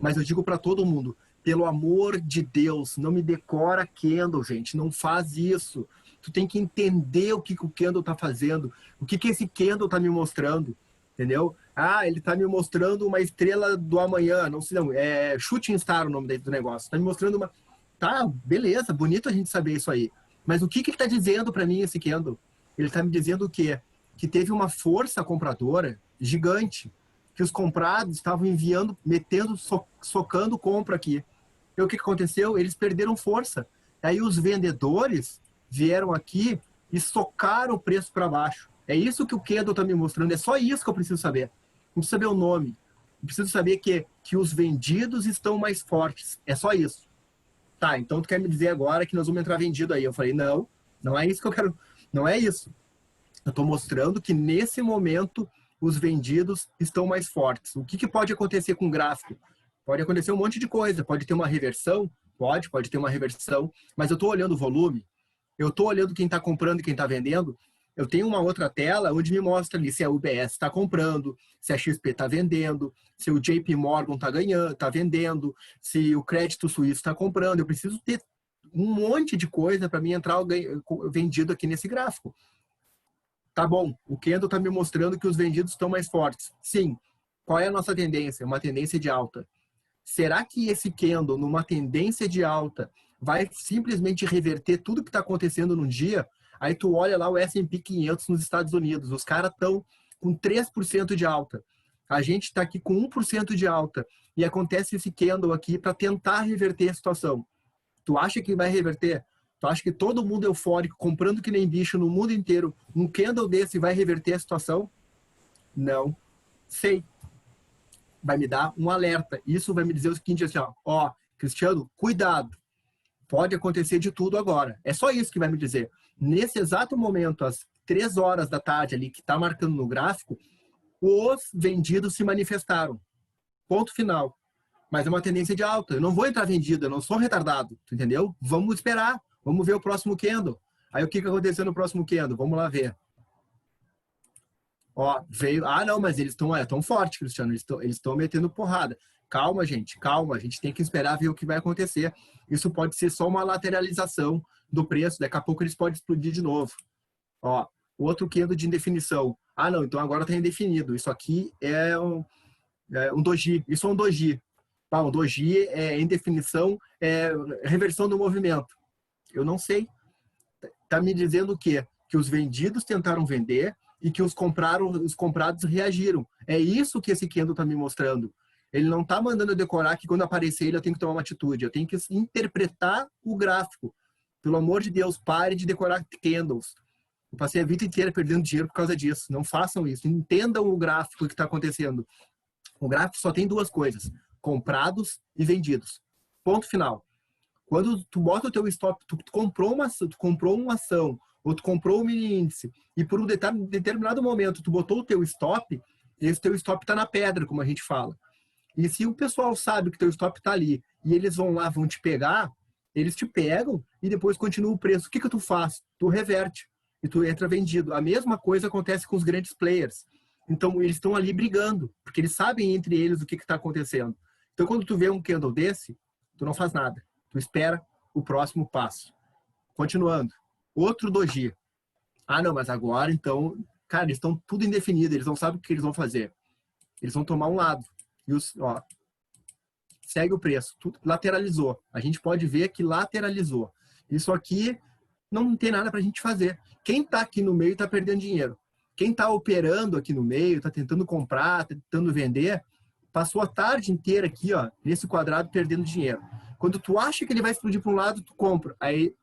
Mas eu digo para todo mundo, pelo amor de Deus, não me decora candle, gente. Não faz isso. Tu tem que entender o que o candle tá fazendo. O que esse candle tá me mostrando. Entendeu? Ah, ele tá me mostrando uma estrela do amanhã. Não sei, não. É Shooting Star o nome do negócio. Tá me mostrando uma... Tá, beleza. Bonito a gente saber isso aí. Mas o que ele tá dizendo para mim, esse candle? Ele tá me dizendo o quê? Que teve uma força compradora gigante, que os comprados estavam enviando, metendo, socando compra aqui. E o que aconteceu? Eles perderam força. Aí os vendedores vieram aqui e socaram o preço para baixo. É isso que o Kendall está me mostrando. É só isso que eu preciso saber. Não preciso saber o nome. Eu preciso saber que os vendidos estão mais fortes. É só isso. Tá, então tu quer me dizer agora que nós vamos entrar vendido aí. Eu falei, não, não é isso que eu quero. Não é isso. Eu estou mostrando que nesse momento os vendidos estão mais fortes. O que pode acontecer com o gráfico? Pode acontecer um monte de coisa. Pode ter uma reversão, pode ter uma reversão, mas eu estou olhando o volume, eu estou olhando quem está comprando e quem está vendendo. Eu tenho uma outra tela onde me mostra ali se a UBS está comprando, se a XP está vendendo, se o JP Morgan está ganhando, está vendendo, se o Crédito Suíço está comprando. Eu preciso ter um monte de coisa para mim entrar vendido aqui nesse gráfico. Tá bom, o Kendo está me mostrando que os vendidos estão mais fortes. Sim. Qual é a nossa tendência? Uma tendência de alta. Será que esse Kendo, numa tendência de alta, vai simplesmente reverter tudo que está acontecendo num dia? Aí tu olha lá o S&P 500 nos Estados Unidos, os caras estão com 3% de alta. A gente está aqui com 1% de alta. E acontece esse Kendo aqui para tentar reverter a situação. Tu acha que vai reverter? Tu acha que todo mundo eufórico, comprando que nem bicho no mundo inteiro, um candle desse vai reverter a situação? Não. Sei. Vai me dar um alerta. Isso vai me dizer o seguinte, assim, ó, Cristiano, cuidado. Pode acontecer de tudo agora. É só isso que vai me dizer. Nesse exato momento, às 3 horas da tarde ali, que está marcando no gráfico, os vendidos se manifestaram. Ponto final. Mas é uma tendência de alta. Eu não vou entrar vendido, eu não sou retardado, entendeu? Vamos esperar, vamos ver o próximo candle. Aí o que aconteceu no próximo candle? Vamos lá ver. Ó, veio. Ah, não, mas eles estão tão fortes, Cristiano. Eles estão metendo porrada. Calma, gente, calma. A gente tem que esperar ver o que vai acontecer. Isso pode ser só uma lateralização do preço. Daqui a pouco eles podem explodir de novo. Ó, outro candle de indefinição. Ah, não, então agora está indefinido. Isso aqui é um doji. Isso é um doji. Um doji é, em definição, é reversão do movimento. Eu não sei. Está me dizendo o quê? Que os vendidos tentaram vender e que os comprados reagiram. É isso que esse candle está me mostrando. Ele não está mandando eu decorar que quando aparecer ele eu tenho que tomar uma atitude. Eu tenho que interpretar o gráfico. Pelo amor de Deus, pare de decorar candles. Eu passei a vida inteira perdendo dinheiro por causa disso. Não façam isso. Entendam o gráfico que está acontecendo. O gráfico só tem duas coisas: comprados e vendidos. Ponto final. Quando tu bota o teu stop, tu comprou uma ação, ou tu comprou um mini índice, e por um determinado momento tu botou o teu stop, esse teu stop está na pedra, como a gente fala. E se o pessoal sabe que teu stop está ali, e eles vão lá, vão te pegar, eles te pegam e depois continua o preço. O que tu faz? Tu reverte e tu entra vendido. A mesma coisa acontece com os grandes players. Então, eles estão ali brigando, porque eles sabem entre eles o que está acontecendo. Então, quando tu vê um candle desse, tu não faz nada. Tu espera o próximo passo. Continuando. Outro doji. Ah, não, mas agora, então... Cara, eles estão tudo indefinido. Eles não sabem o que eles vão fazer. Eles vão tomar um lado. E segue o preço. Tudo lateralizou. A gente pode ver que lateralizou. Isso aqui não tem nada para a gente fazer. Quem está aqui no meio está perdendo dinheiro. Quem está operando aqui no meio, está tentando comprar, tentando vender, passou a tarde inteira aqui, nesse quadrado, perdendo dinheiro. Quando tu acha que ele vai explodir para um lado, tu compra. Aí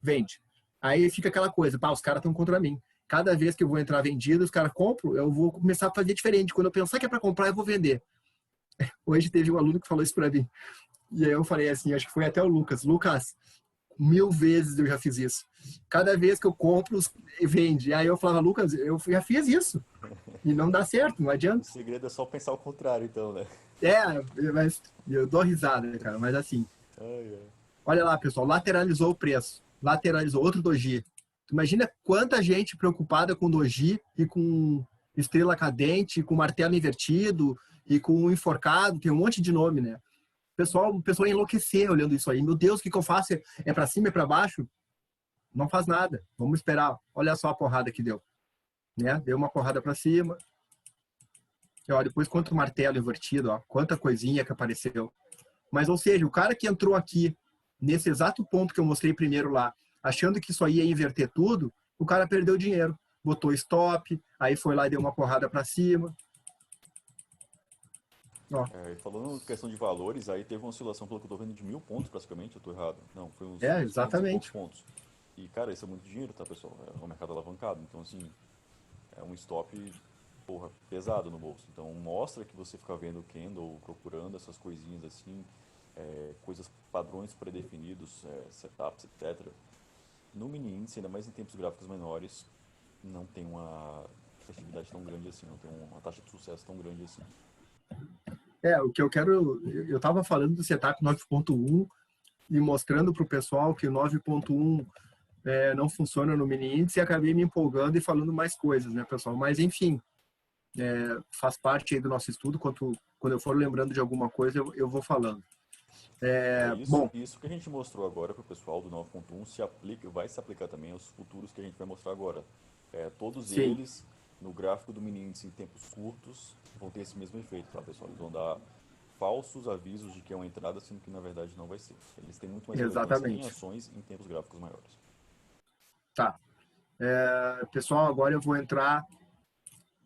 vende. Aí fica aquela coisa, os caras estão contra mim. Cada vez que eu vou entrar vendido, os caras compram, eu vou começar a fazer diferente. Quando eu pensar que é para comprar, eu vou vender. Hoje teve um aluno que falou isso para mim. E aí eu falei assim, acho que foi até o Lucas. Lucas, 1000 vezes eu já fiz isso. Cada vez que eu compro, vende. Aí eu falava, Lucas, eu já fiz isso. E não dá certo, não adianta.
O segredo é só pensar o contrário, então, né?
Mas eu dou risada, né, cara? Mas assim, olha lá, pessoal, lateralizou o preço. Lateralizou outro doji. Imagina quanta gente preocupada com doji e com estrela cadente, com martelo invertido e com enforcado, tem um monte de nome, né? O pessoal ia enlouquecer olhando isso aí. Meu Deus, o que eu faço? É para cima, é para baixo? Não faz nada. Vamos esperar. Olha só a porrada que deu. Né? Deu uma porrada para cima. E, depois quanto martelo invertido, quanta coisinha que apareceu. Mas, ou seja, o cara que entrou aqui, nesse exato ponto que eu mostrei primeiro lá, achando que isso aí ia inverter tudo, o cara perdeu dinheiro. Botou stop, aí foi lá e deu uma porrada para cima.
Falando em questão de valores, aí teve uma oscilação, pelo que eu tô vendo, de 1000 pontos praticamente, eu tô errado. Não, foi uns
exatamente.
poucos pontos. E, cara, isso é muito dinheiro, tá, pessoal? É um mercado alavancado, então, assim, é um stop, pesado no bolso. Então, mostra que você fica vendo o candle, procurando essas coisinhas assim, coisas, padrões pré-definidos, setups, etc. No mini índice, ainda mais em tempos gráficos menores, não tem uma efetividade tão grande assim, não tem uma taxa de sucesso tão grande assim.
O que eu quero... Eu estava falando do setup 9.1 e mostrando para o pessoal que o 9.1 não funciona no mini índice e acabei me empolgando e falando mais coisas, né, pessoal? Mas, enfim, faz parte aí do nosso estudo. Quando eu for lembrando de alguma coisa, eu vou falando.
Isso que a gente mostrou agora para o pessoal do 9.1 vai se aplicar também aos futuros que a gente vai mostrar agora. Todos
Sim.
eles, no gráfico do mini índice em tempos curtos, vão ter esse mesmo efeito, tá, pessoal? Eles vão dar falsos avisos de que é uma entrada, sendo que na verdade não vai ser. Eles têm muito mais relevância em ações em tempos gráficos maiores.
Tá. Pessoal, agora eu vou entrar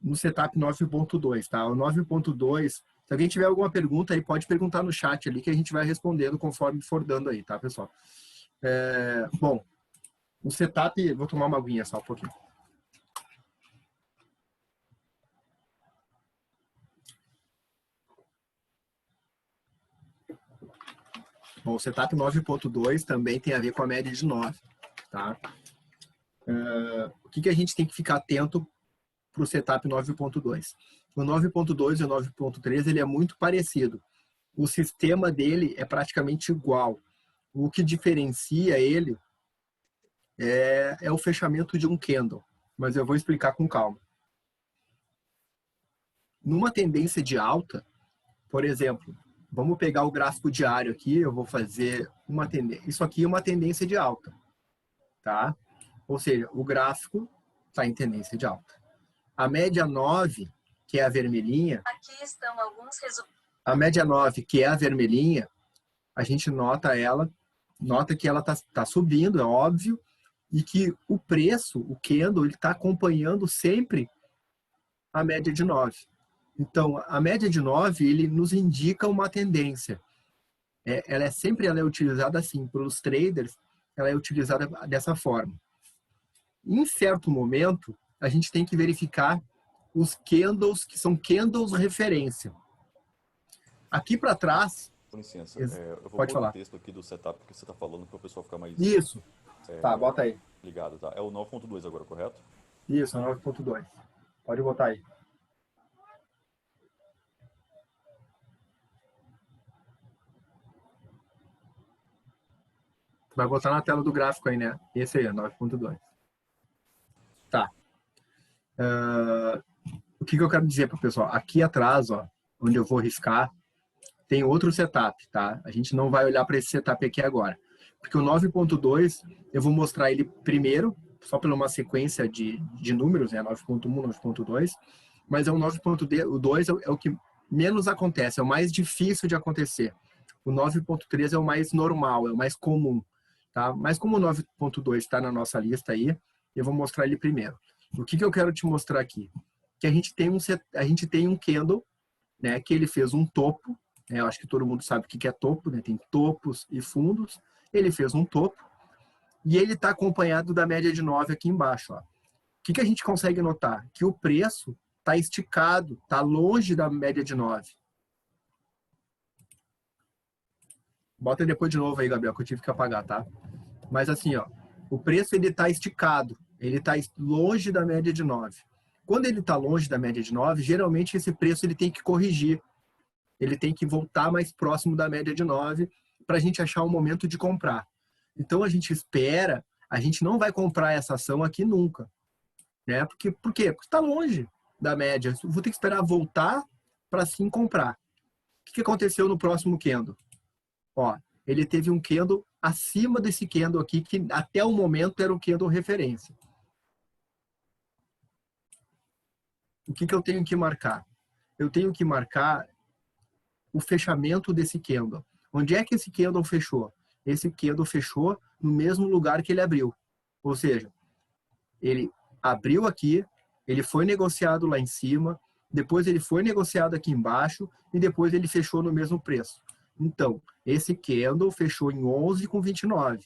no setup 9.2, tá? O 9.2, se alguém tiver alguma pergunta aí, pode perguntar no chat ali que a gente vai respondendo conforme for dando aí, tá, pessoal? Bom, o setup... Vou tomar uma aguinha só um pouquinho. Bom, o setup 9.2 também tem a ver com a média de 9, tá? O que a gente tem que ficar atento para o setup 9.2? O 9.2 e o 9.3 ele é muito parecido. O sistema dele é praticamente igual. O que diferencia ele é o fechamento de um candle, mas eu vou explicar com calma. Numa tendência de alta, por exemplo, vamos pegar o gráfico diário aqui, eu vou fazer uma tendência. Isso aqui é uma tendência de alta, tá? Ou seja, o gráfico está em tendência de alta. A média 9, que é a vermelhinha... Aqui estão alguns resultados. A média 9, que é a vermelhinha, a gente nota que ela está subindo, é óbvio, e que o preço, o candle, ele está acompanhando sempre a média de 9. Então, a média de 9, ele nos indica uma tendência. Ela é utilizada assim, pelos traders, ela é utilizada dessa forma. Em certo momento, a gente tem que verificar os candles, que são candles referência. Aqui para trás...
Com licença, eu vou
Pode
pôr o
falar.
texto aqui do setup que você está falando para o pessoal ficar mais
Isso. Tá, bota aí.
ligado, tá? É o 9.2 agora, correto?
Isso, 9.2. Pode botar aí. Vai botar na tela do gráfico aí, né? Esse aí, 9.2. Tá. O que eu quero dizer para o pessoal? Aqui atrás, ó, onde eu vou riscar, tem outro setup, tá? A gente não vai olhar para esse setup aqui agora. Porque o 9.2, eu vou mostrar ele primeiro, só pela uma sequência de números, né? 9.1, 9.2. Mas o 9.2 é o que menos acontece, é o mais difícil de acontecer. O 9.3 é o mais normal, é o mais comum, tá? Mas como o 9.2 está na nossa lista aí, eu vou mostrar ele primeiro. O que eu quero te mostrar aqui? Que a gente tem um candle, né? Que ele fez um topo, né? Eu acho que todo mundo sabe o que é topo, né? Tem topos e fundos. Ele fez um topo e ele está acompanhado da média de 9 aqui embaixo, ó. O que a gente consegue notar? Que o preço está esticado, está longe da média de 9. Bota depois de novo aí, Gabriel, que eu tive que apagar, tá? Mas assim, ó, o preço ele está esticado, ele está longe da média de 9. Quando ele está longe da média de 9, geralmente esse preço ele tem que corrigir. Ele tem que voltar mais próximo da média de 9 para a gente achar um momento de comprar. Então a gente espera, a gente não vai comprar essa ação aqui nunca. Né? Por quê? Porque está longe da média. Eu vou ter que esperar voltar para sim comprar. O que aconteceu no próximo candle? Ó, ele teve um candle acima desse candle aqui, que até o momento era o candle referência. O que eu tenho que marcar? Eu tenho que marcar o fechamento desse candle. Onde é que esse candle fechou? Esse candle fechou no mesmo lugar que ele abriu. Ou seja, ele abriu aqui, ele foi negociado lá em cima, depois ele foi negociado aqui embaixo e depois ele fechou no mesmo preço. Então, esse candle fechou em 11,29.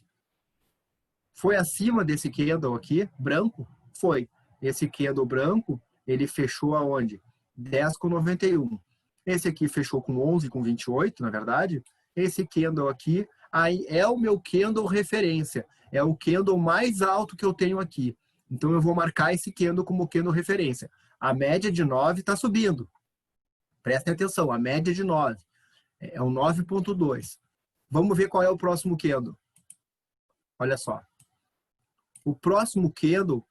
Foi acima desse candle aqui, branco? Foi. Esse candle branco, ele fechou aonde? 10,91. Esse aqui fechou com 11,28, na verdade. Esse candle aqui aí é o meu candle referência. É o candle mais alto que eu tenho aqui. Então, eu vou marcar esse candle como candle referência. A média de 9 está subindo. Prestem atenção, a média de 9. É um 9,2. Vamos ver qual é o próximo candle. Olha só. O próximo candle,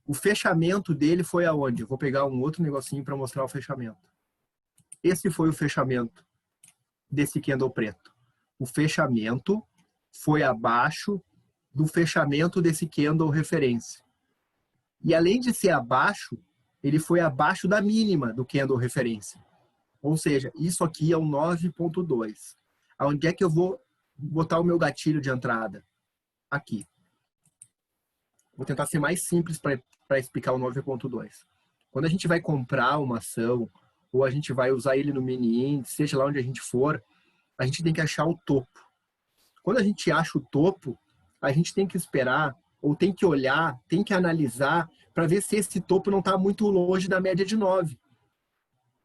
o fechamento dele foi aonde? Eu vou pegar um outro negocinho para mostrar o fechamento. Esse foi o fechamento desse candle preto. O fechamento foi abaixo do fechamento desse candle referência. E além de ser abaixo, ele foi abaixo da mínima do candle referência. Ou seja, isso aqui é um 9,2. Onde é que eu vou botar o meu gatilho de entrada? Aqui. Vou tentar ser mais simples para explicar o 9,2. Quando a gente vai comprar uma ação, ou a gente vai usar ele no mini índice, seja lá onde a gente for, a gente tem que achar o topo. Quando a gente acha o topo, a gente tem que esperar, ou tem que olhar, tem que analisar, para ver se esse topo não está muito longe da média de 9.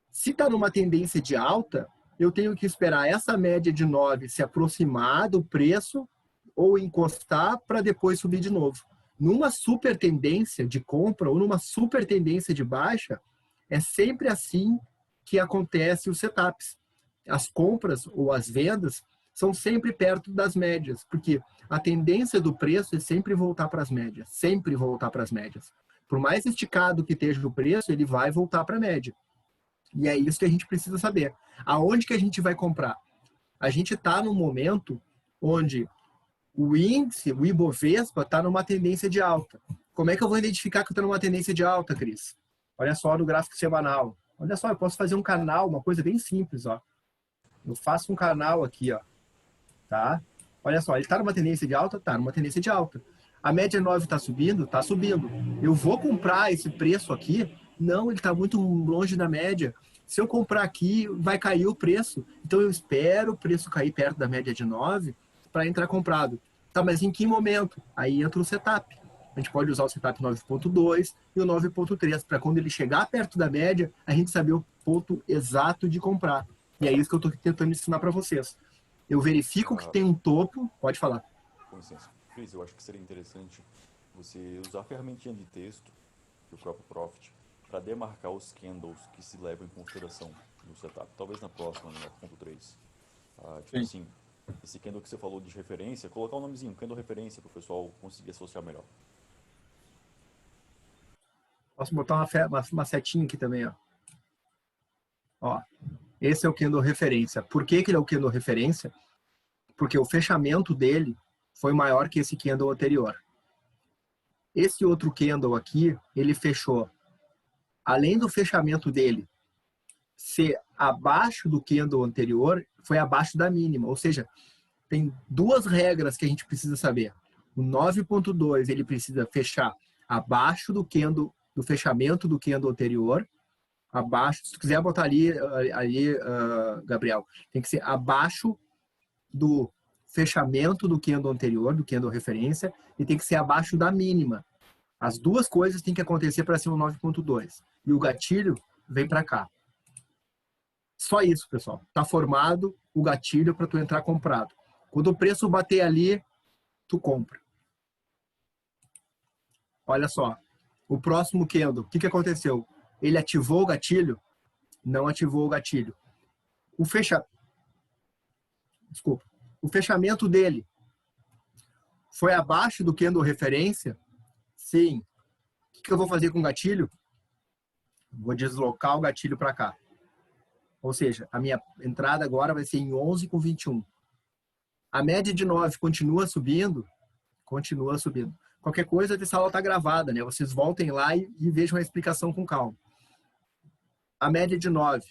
Se está numa tendência de alta, eu tenho que esperar essa média de 9 se aproximar do preço ou encostar para depois subir de novo. Numa super tendência de compra ou numa super tendência de baixa, é sempre assim que acontece os setups. As compras ou as vendas são sempre perto das médias, porque a tendência do preço é sempre voltar para as médias, sempre voltar para as médias. Por mais esticado que esteja o preço, ele vai voltar para a média. E é isso que a gente precisa saber. Aonde que a gente vai comprar? A gente está num momento onde o índice, o Ibovespa, está numa tendência de alta. Como é que eu vou identificar que eu estou numa tendência de alta, Cris? Olha só no gráfico semanal. Olha só, eu posso fazer um canal, uma coisa bem simples, ó. Eu faço um canal aqui, ó. Tá? Olha só, ele está numa tendência de alta? Está numa tendência de alta. A média 9 está subindo? Está subindo. Eu vou comprar esse preço aqui? Não, ele está muito longe da média. se eu comprar aqui, vai cair o preço. Então eu espero o preço cair perto da média de 9 para entrar comprado. Tá, mas em que momento? Aí entra o setup. A gente pode usar o setup 9.2 e o 9.3 para quando ele chegar perto da média, a gente saber o ponto exato de comprar. E é isso que eu estou tentando ensinar para vocês. Eu verifico que tem um topo. Pode falar.
Com licença. Cris, eu acho que seria interessante você usar a ferramentinha de texto do próprio Profit para demarcar os candles que se levam em consideração no setup. Talvez na próxima, no 9.3. Tipo assim, esse candle que você falou de referência, colocar um nomezinho, candle referência, para o pessoal conseguir associar melhor.
Posso botar uma setinha aqui também, ó. Ó, esse é o candle referência. Por que ele é o candle referência? Porque o fechamento dele foi maior que esse candle anterior. Esse outro candle aqui, ele fechou, além do fechamento dele ser abaixo do candle anterior, foi abaixo da mínima. Ou seja, tem duas regras que a gente precisa saber. O 9.2 ele precisa fechar abaixo do candle, do fechamento do candle anterior, abaixo. Se tu quiser botar ali, Gabriel, tem que ser abaixo do fechamento do candle anterior, do candle referência, e tem que ser abaixo da mínima. As duas coisas têm que acontecer para ser um 9.2. E o gatilho vem para cá. Só isso, pessoal. Tá formado o gatilho para tu entrar comprado. Quando o preço bater ali, tu compra. Olha só. O próximo candle, o que aconteceu? Ele ativou o gatilho? Não ativou o gatilho. O fechamento dele foi abaixo do candle referência? Sim. O que eu vou fazer com o gatilho? Vou deslocar o gatilho para cá. Ou seja, a minha entrada agora vai ser em 11,21. A média de 9 continua subindo? Continua subindo. Qualquer coisa dessa aula está gravada, né? Vocês voltem lá e vejam a explicação com calma. A média de 9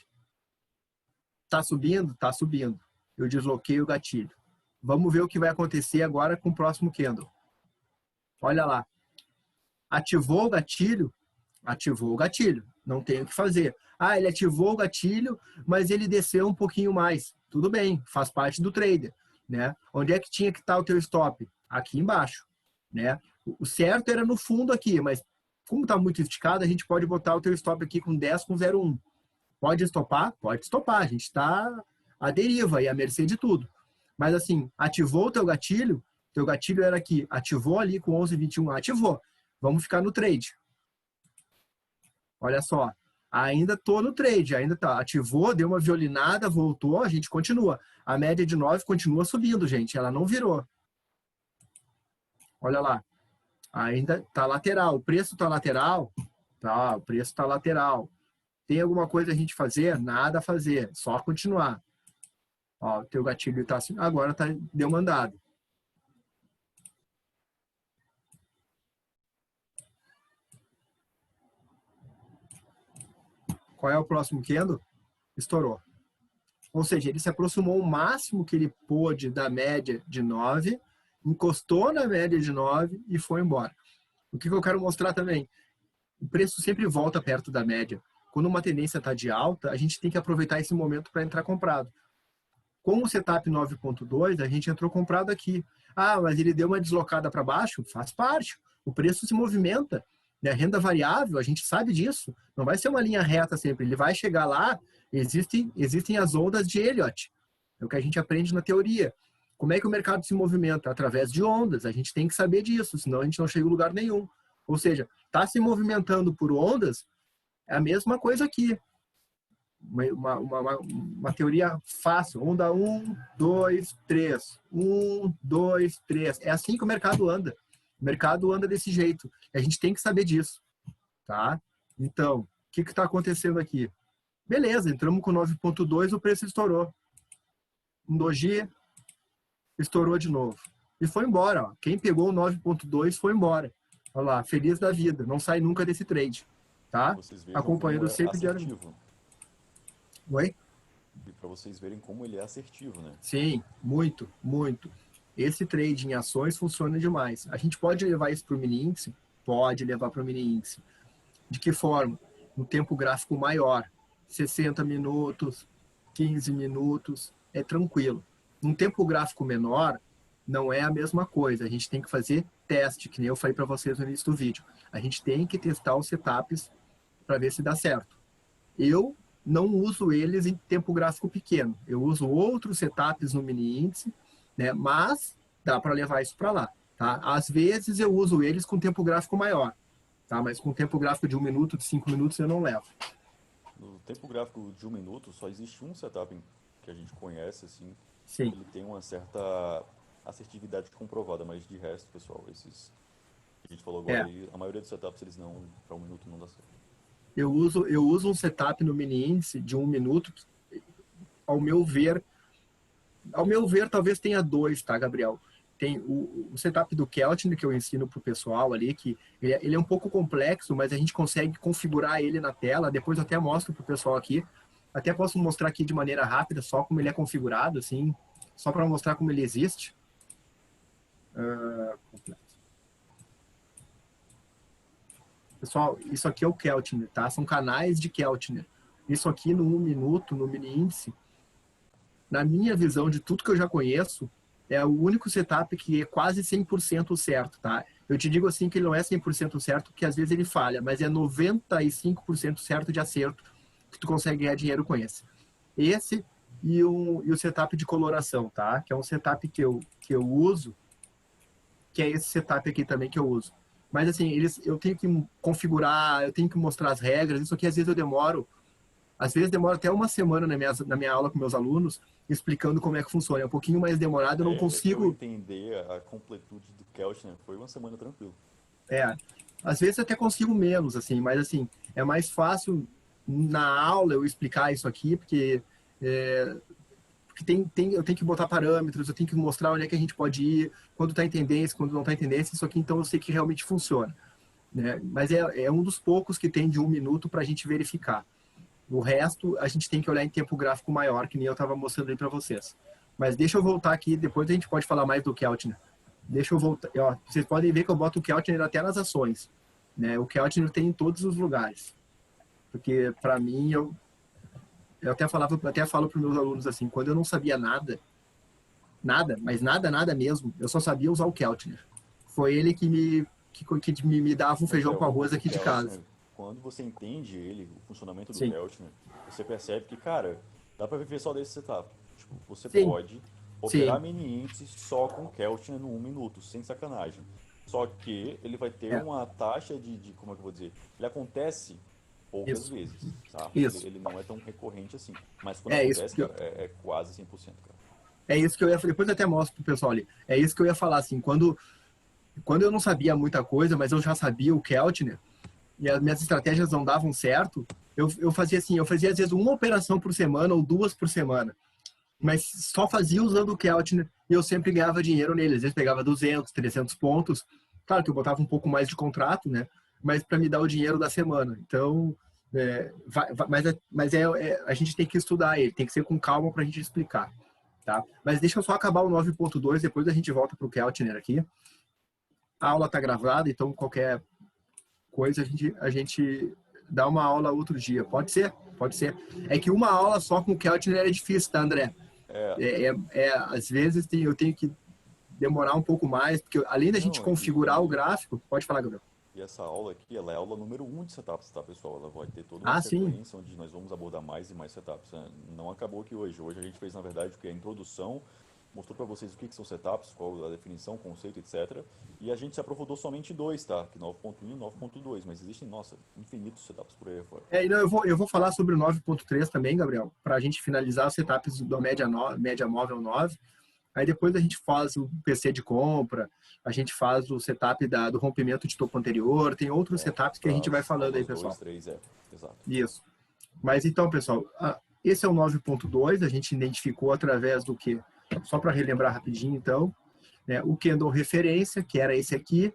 está subindo? Está subindo. Eu desloquei o gatilho. Vamos ver o que vai acontecer agora com o próximo candle. Olha lá. Ativou o gatilho? Ativou o gatilho. Não tem o que fazer. Ah, ele ativou o gatilho, mas ele desceu um pouquinho mais. Tudo bem, faz parte do trader, né? Onde é que tinha que estar o teu stop? Aqui embaixo, né? O certo era no fundo aqui, mas como está muito esticado, a gente pode botar o teu stop aqui com 10 com 0,1. Pode estopar? Pode estopar. A gente está à deriva e à mercê de tudo. Mas assim, ativou o teu gatilho era aqui. Ativou ali com 11,21. Ativou. Vamos ficar no trade. Olha só. Ainda estou no trade. Ainda tá. Ativou, deu uma violinada, voltou, a gente continua. A média de 9 continua subindo, gente. Ela não virou. Olha lá. Ainda está lateral. O preço está lateral? Tá, o preço está lateral. Tem alguma coisa a gente fazer? Nada a fazer. Só continuar. Ó, o teu gatilho está assim. Agora tá, deu mandado. Qual é o próximo candle? Estourou. Ou seja, ele se aproximou o máximo que ele pôde da média de 9, encostou na média de 9 e foi embora. O que eu quero mostrar também? O preço sempre volta perto da média. Quando uma tendência está de alta, a gente tem que aproveitar esse momento para entrar comprado. Com o setup 9.2, a gente entrou comprado aqui. Ah, mas ele deu uma deslocada para baixo? Faz parte. O preço se movimenta. Né? Renda variável, a gente sabe disso. Não vai ser uma linha reta sempre. Ele vai chegar lá, existem as ondas de Elliott. É o que a gente aprende na teoria. Como é que o mercado se movimenta? Através de ondas. A gente tem que saber disso, senão a gente não chega em lugar nenhum. Ou seja, está se movimentando por ondas, é a mesma coisa aqui. Uma teoria fácil. Onda 1, 2, 3. 1, 2, 3. É assim que o mercado anda. O mercado anda desse jeito. A gente tem que saber disso. Tá? Então, o que está acontecendo aqui? Beleza, entramos com 9.2, o preço estourou. Um doji, estourou de novo. E foi embora. Ó. Quem pegou o 9.2 foi embora. Olha lá, feliz da vida. Não sai nunca desse trade. Tá? Acompanhando sempre diariamente. Oi?
E para vocês verem como ele é assertivo, né?
Sim, muito, muito. Esse trade em ações funciona demais. A gente pode levar isso para o mini índice? Pode levar para o mini índice. De que forma? No tempo gráfico maior. 60 minutos, 15 minutos, é tranquilo. Num tempo gráfico menor, não é a mesma coisa. A gente tem que fazer teste, que nem eu falei para vocês no início do vídeo. A gente tem que testar os setups para ver se dá certo. Eu não uso eles em tempo gráfico pequeno. Eu uso outros setups no mini índice, né? Mas dá para levar isso para lá. Tá? Às vezes eu uso eles com tempo gráfico maior, tá? Mas com tempo gráfico de 1 minuto, de 5 minutos, eu não levo.
No tempo gráfico de 1 minuto, só existe um setup que a gente conhece, assim.
Sim.
Ele tem uma certa assertividade comprovada, mas de resto, pessoal, esses que a gente falou agora aí, a maioria dos setups, eles não, para 1 minuto não dá certo.
Eu uso um setup no mini índice de 1 minuto, que, ao meu ver, talvez tenha 2, tá, Gabriel? Tem o setup do Keltner, que eu ensino pro pessoal ali, que ele é um pouco complexo, mas a gente consegue configurar ele na tela. Depois eu até mostro pro pessoal aqui. Até posso mostrar aqui de maneira rápida, só como ele é configurado, assim, só para mostrar como ele existe. Pessoal, isso aqui é o Keltner, tá? São canais de Keltner. Isso aqui no 1 minuto, no mini índice, na minha visão de tudo que eu já conheço, é o único setup que é quase 100% certo, tá? Eu te digo assim que ele não é 100% certo, porque às vezes ele falha, mas é 95% certo de acerto que tu consegue ganhar dinheiro com esse. Esse e o setup de coloração, tá? Que é um setup que eu uso, que é esse setup aqui também que eu uso. Mas assim, eu tenho que configurar, eu tenho que mostrar as regras, isso aqui às vezes eu demoro, às vezes demora até uma semana na minha aula com meus alunos, explicando como é que funciona. É um pouquinho mais demorado, eu não
Pra eu
consigo...
entender a completude do Keltner, foi uma semana tranquilo.
Às vezes eu até consigo menos, assim, mas assim, é mais fácil na aula eu explicar isso aqui, porque eu tenho que botar parâmetros, eu tenho que mostrar onde é que a gente pode ir, quando está em tendência, quando não está em tendência, isso aqui então eu sei que realmente funciona. Né? Mas é um dos poucos que tem de 1 minuto para a gente verificar. O resto a gente tem que olhar em tempo gráfico maior, que nem eu estava mostrando aí para vocês. Mas deixa eu voltar aqui, depois a gente pode falar mais do Keltner. Deixa eu voltar. Ó, vocês podem ver que eu boto o Keltner até nas ações. Né? O Keltner tem em todos os lugares. Porque, para mim, eu até falo para os meus alunos assim, quando eu não sabia nada, mas nada mesmo, eu só sabia usar o Keltner. Foi ele que me dava um feijão com arroz aqui de casa.
Quando você entende ele, o funcionamento do
Sim.
Keltner, você percebe que, cara, dá pra viver só desse setup. Tipo, você
Sim.
pode operar
Sim.
mini índice só com Keltner no 1 minuto, sem sacanagem. Só que ele vai ter uma taxa de, como é que eu vou dizer? Ele acontece poucas vezes, tá? Ele não é tão recorrente assim. Mas quando acontece, cara, é quase 100%, cara.
É isso que eu ia... Depois eu até mostro pro pessoal ali. É isso que eu ia falar, assim, quando eu não sabia muita coisa, mas eu já sabia o Keltner, e as minhas estratégias não davam certo, eu fazia assim, eu fazia às vezes uma operação por semana ou 2 por semana, mas só fazia usando o Keltner e eu sempre ganhava dinheiro nele. Às vezes pegava 200, 300 pontos. Claro que eu botava um pouco mais de contrato, né? Mas para me dar o dinheiro da semana. Então, a gente tem que estudar ele, tem que ser com calma para a gente explicar. Tá? Mas deixa eu só acabar o 9.2, depois a gente volta para o Keltner aqui. A aula está gravada, então qualquer coisa a gente dá uma aula outro dia. Pode ser? Pode ser. É que uma aula só com o Keltner é difícil, tá, André? Às vezes eu tenho que demorar um pouco mais, porque além da gente configurar o gráfico... Pode falar, Gabriel.
E essa aula aqui, ela é a aula número 1 de setups, tá, pessoal? Ela vai ter toda uma sequência onde nós vamos abordar mais e mais setups. Não acabou aqui hoje. Hoje a gente fez, na verdade, o que é a introdução, mostrou para vocês o que são setups, qual a definição, conceito, etc. E a gente se aprofundou somente em 2, tá? Que 9.1 e 9.2, mas existem, nossa, infinitos setups por aí fora.
Eu vou falar sobre o 9.3 também, Gabriel, para a gente finalizar os setups da média móvel 9. Aí depois a gente faz o PC de compra, a gente faz o setup do rompimento de topo anterior, tem outros setups que a gente vai falando aí, pessoal.
2, 3, exato.
Isso. Mas então, pessoal, esse é o 9.2, a gente identificou através do que? Só para relembrar rapidinho, então, o candle referência, que era esse aqui,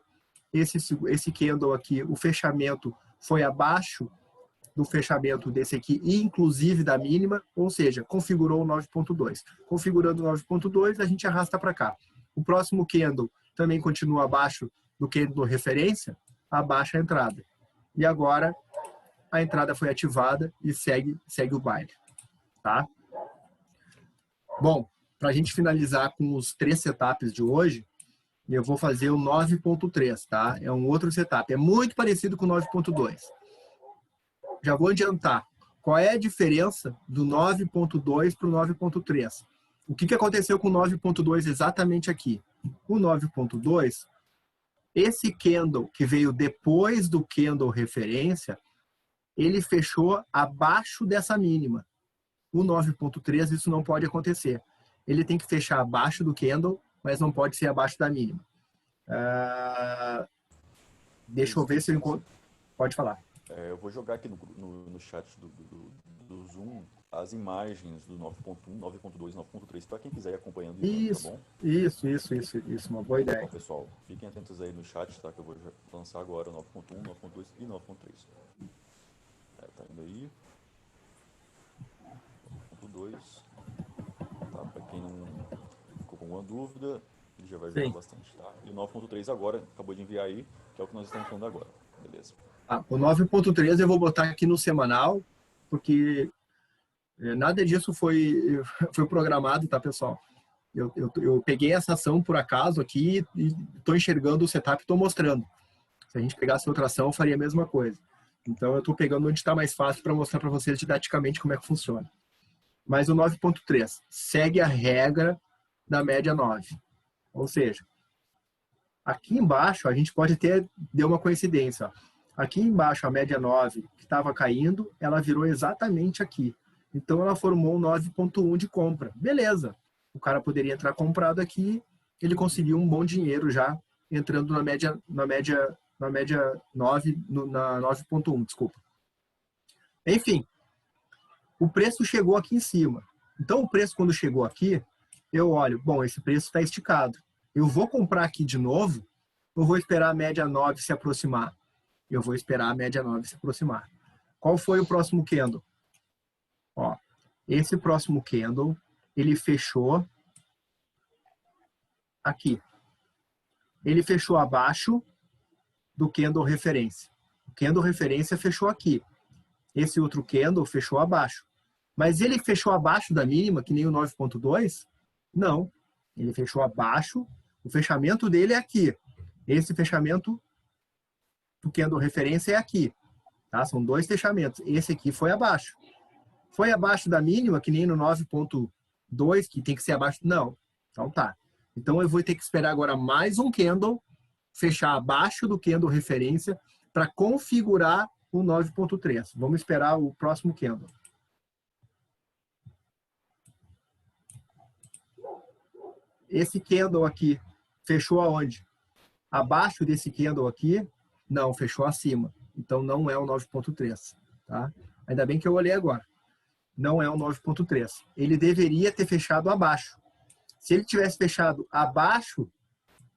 esse candle aqui, o fechamento foi abaixo do fechamento desse aqui, inclusive da mínima, ou seja, configurou o 9.2. Configurando o 9.2, a gente arrasta para cá. O próximo candle também continua abaixo do candle referência, abaixa a entrada. E agora, a entrada foi ativada e segue o baile, tá? Bom, para a gente finalizar com os 3 setups de hoje, eu vou fazer o 9.3, tá? É um outro setup, é muito parecido com o 9.2. Já vou adiantar. Qual é a diferença do 9.2 para o 9.3? O que aconteceu com o 9.2 exatamente aqui? O 9.2, esse candle que veio depois do candle referência, ele fechou abaixo dessa mínima. O 9.3, isso não pode acontecer. Ele tem que fechar abaixo do candle, mas não pode ser abaixo da mínima. Deixa eu ver se eu encontro. Pode falar.
Eu vou jogar aqui no chat do Zoom as imagens do 9.1, 9.2 e 9.3 para quem quiser ir acompanhando,
isso,
tá bom?
Isso, uma boa ideia.
Então, pessoal, fiquem atentos aí no chat, tá? Que eu vou lançar agora o 9.1, 9.2 e 9.3. Tá indo aí. 9.2. Tá, para quem não ficou com alguma dúvida, ele já vai ajudar bastante, tá? E o 9.3 agora, acabou de enviar aí, que é o que nós estamos falando agora, beleza?
O 9.3 eu vou botar aqui no semanal, porque nada disso foi programado, tá, pessoal? Eu peguei essa ação por acaso aqui e estou enxergando o setup e estou mostrando. Se a gente pegasse outra ação, eu faria a mesma coisa. Então, eu estou pegando onde está mais fácil para mostrar para vocês didaticamente como é que funciona. Mas o 9.3 segue a regra da média 9. Ou seja, aqui embaixo, a gente pode ter, deu uma coincidência. Aqui embaixo, a média 9, que estava caindo, ela virou exatamente aqui. Então, ela formou um 9.1 de compra. Beleza. O cara poderia entrar comprado aqui, ele conseguiu um bom dinheiro já, entrando na média 9, na 9.1, desculpa. Enfim, o preço chegou aqui em cima. Então, o preço, quando chegou aqui, eu olho, bom, esse preço está esticado. Eu vou comprar aqui de novo, ou vou esperar a média 9 se aproximar? Eu vou esperar a média 9 se aproximar. Qual foi o próximo candle? Ó, esse próximo candle, ele fechou aqui. Ele fechou abaixo do candle referência. O candle referência fechou aqui. Esse outro candle fechou abaixo. Mas ele fechou abaixo da mínima, que nem o 9.2? Não. Ele fechou abaixo. O fechamento dele é aqui. Esse fechamento do candle referência é aqui. Tá? São 2 fechamentos. Esse aqui foi abaixo. Foi abaixo da mínima, que nem no 9.2, que tem que ser abaixo? Não. Então tá. Então eu vou ter que esperar agora mais um candle, fechar abaixo do candle referência, para configurar o 9.3. Vamos esperar o próximo candle. Esse candle aqui fechou aonde? Abaixo desse candle aqui? Não, fechou acima. Então não é o 9.3. Tá? Ainda bem que eu olhei agora. Não é o 9.3. Ele deveria ter fechado abaixo. Se ele tivesse fechado abaixo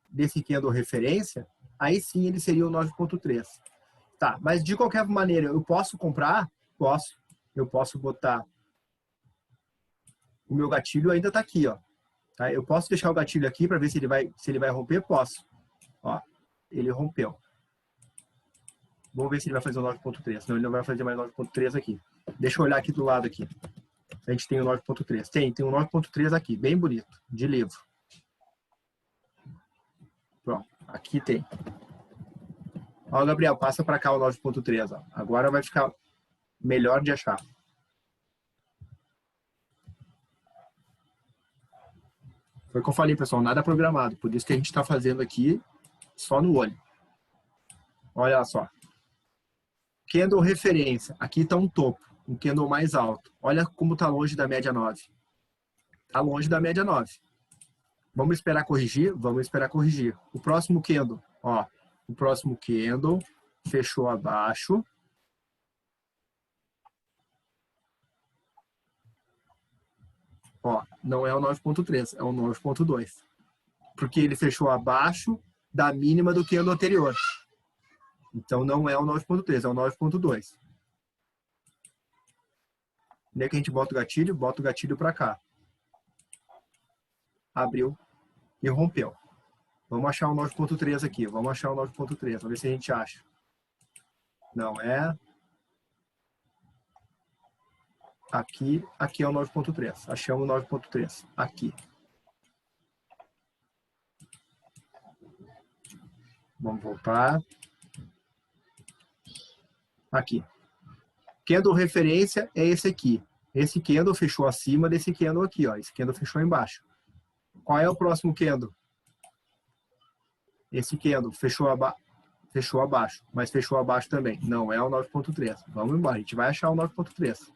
desse candle referência, aí sim ele seria o 9.3. Tá, mas de qualquer maneira, eu posso comprar? Posso. Eu posso botar... O meu gatilho ainda está aqui, ó. Tá? Eu posso deixar o gatilho aqui para ver se ele vai romper? Posso. Ó, ele rompeu. Vamos ver se ele vai fazer o 9.3. Não, ele não vai fazer mais 9.3 aqui. Deixa eu olhar aqui do lado aqui. A gente tem o 9.3. Tem um 9.3 aqui, bem bonito, de livro. Pronto, aqui tem. Ó, Gabriel, passa para cá o 9.3. Agora vai ficar melhor de achar. Foi o que eu falei, pessoal, nada programado. Por isso que a gente está fazendo aqui só no olho. Olha só. Candle referência. Aqui está um topo, um candle mais alto. Olha como está longe da média 9. Está longe da média 9. Vamos esperar corrigir? Vamos esperar corrigir. O próximo candle, ó. O próximo candle fechou abaixo. Ó, não é o 9.3, é o 9.2. Porque ele fechou abaixo da mínima do candle anterior. Então não é o 9.3, é o 9.2. Onde é que a gente bota o gatilho? Bota o gatilho para cá. Abriu e rompeu. Vamos achar o 9.3 aqui. Vamos achar o 9.3. Vamos ver se a gente acha. Não é. aqui, aqui é o 9.3. Achamos o 9.3. Aqui. Vamos voltar. Aqui. Candle referência é esse aqui. Esse candle fechou acima desse candle aqui, ó. Esse candle fechou embaixo. Qual é o próximo candle? Esse candle fechou abaixo, mas fechou abaixo também. Não é o 9.3. Vamos embora, a gente vai achar o 9.3.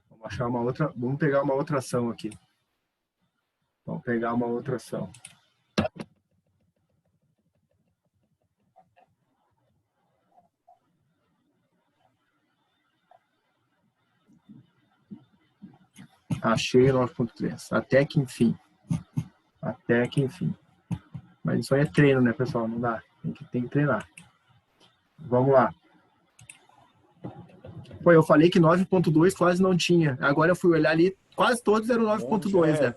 Vamos achar uma outra, vamos pegar uma outra ação aqui. Vamos pegar uma outra ação. Achei 9.3. Até que enfim. Até que enfim. Mas isso aí é treino, né, pessoal? Não dá. Tem que treinar. Vamos lá. Pô, eu falei que 9.2 quase não tinha. Agora eu fui olhar ali, quase todos eram 9.2, né?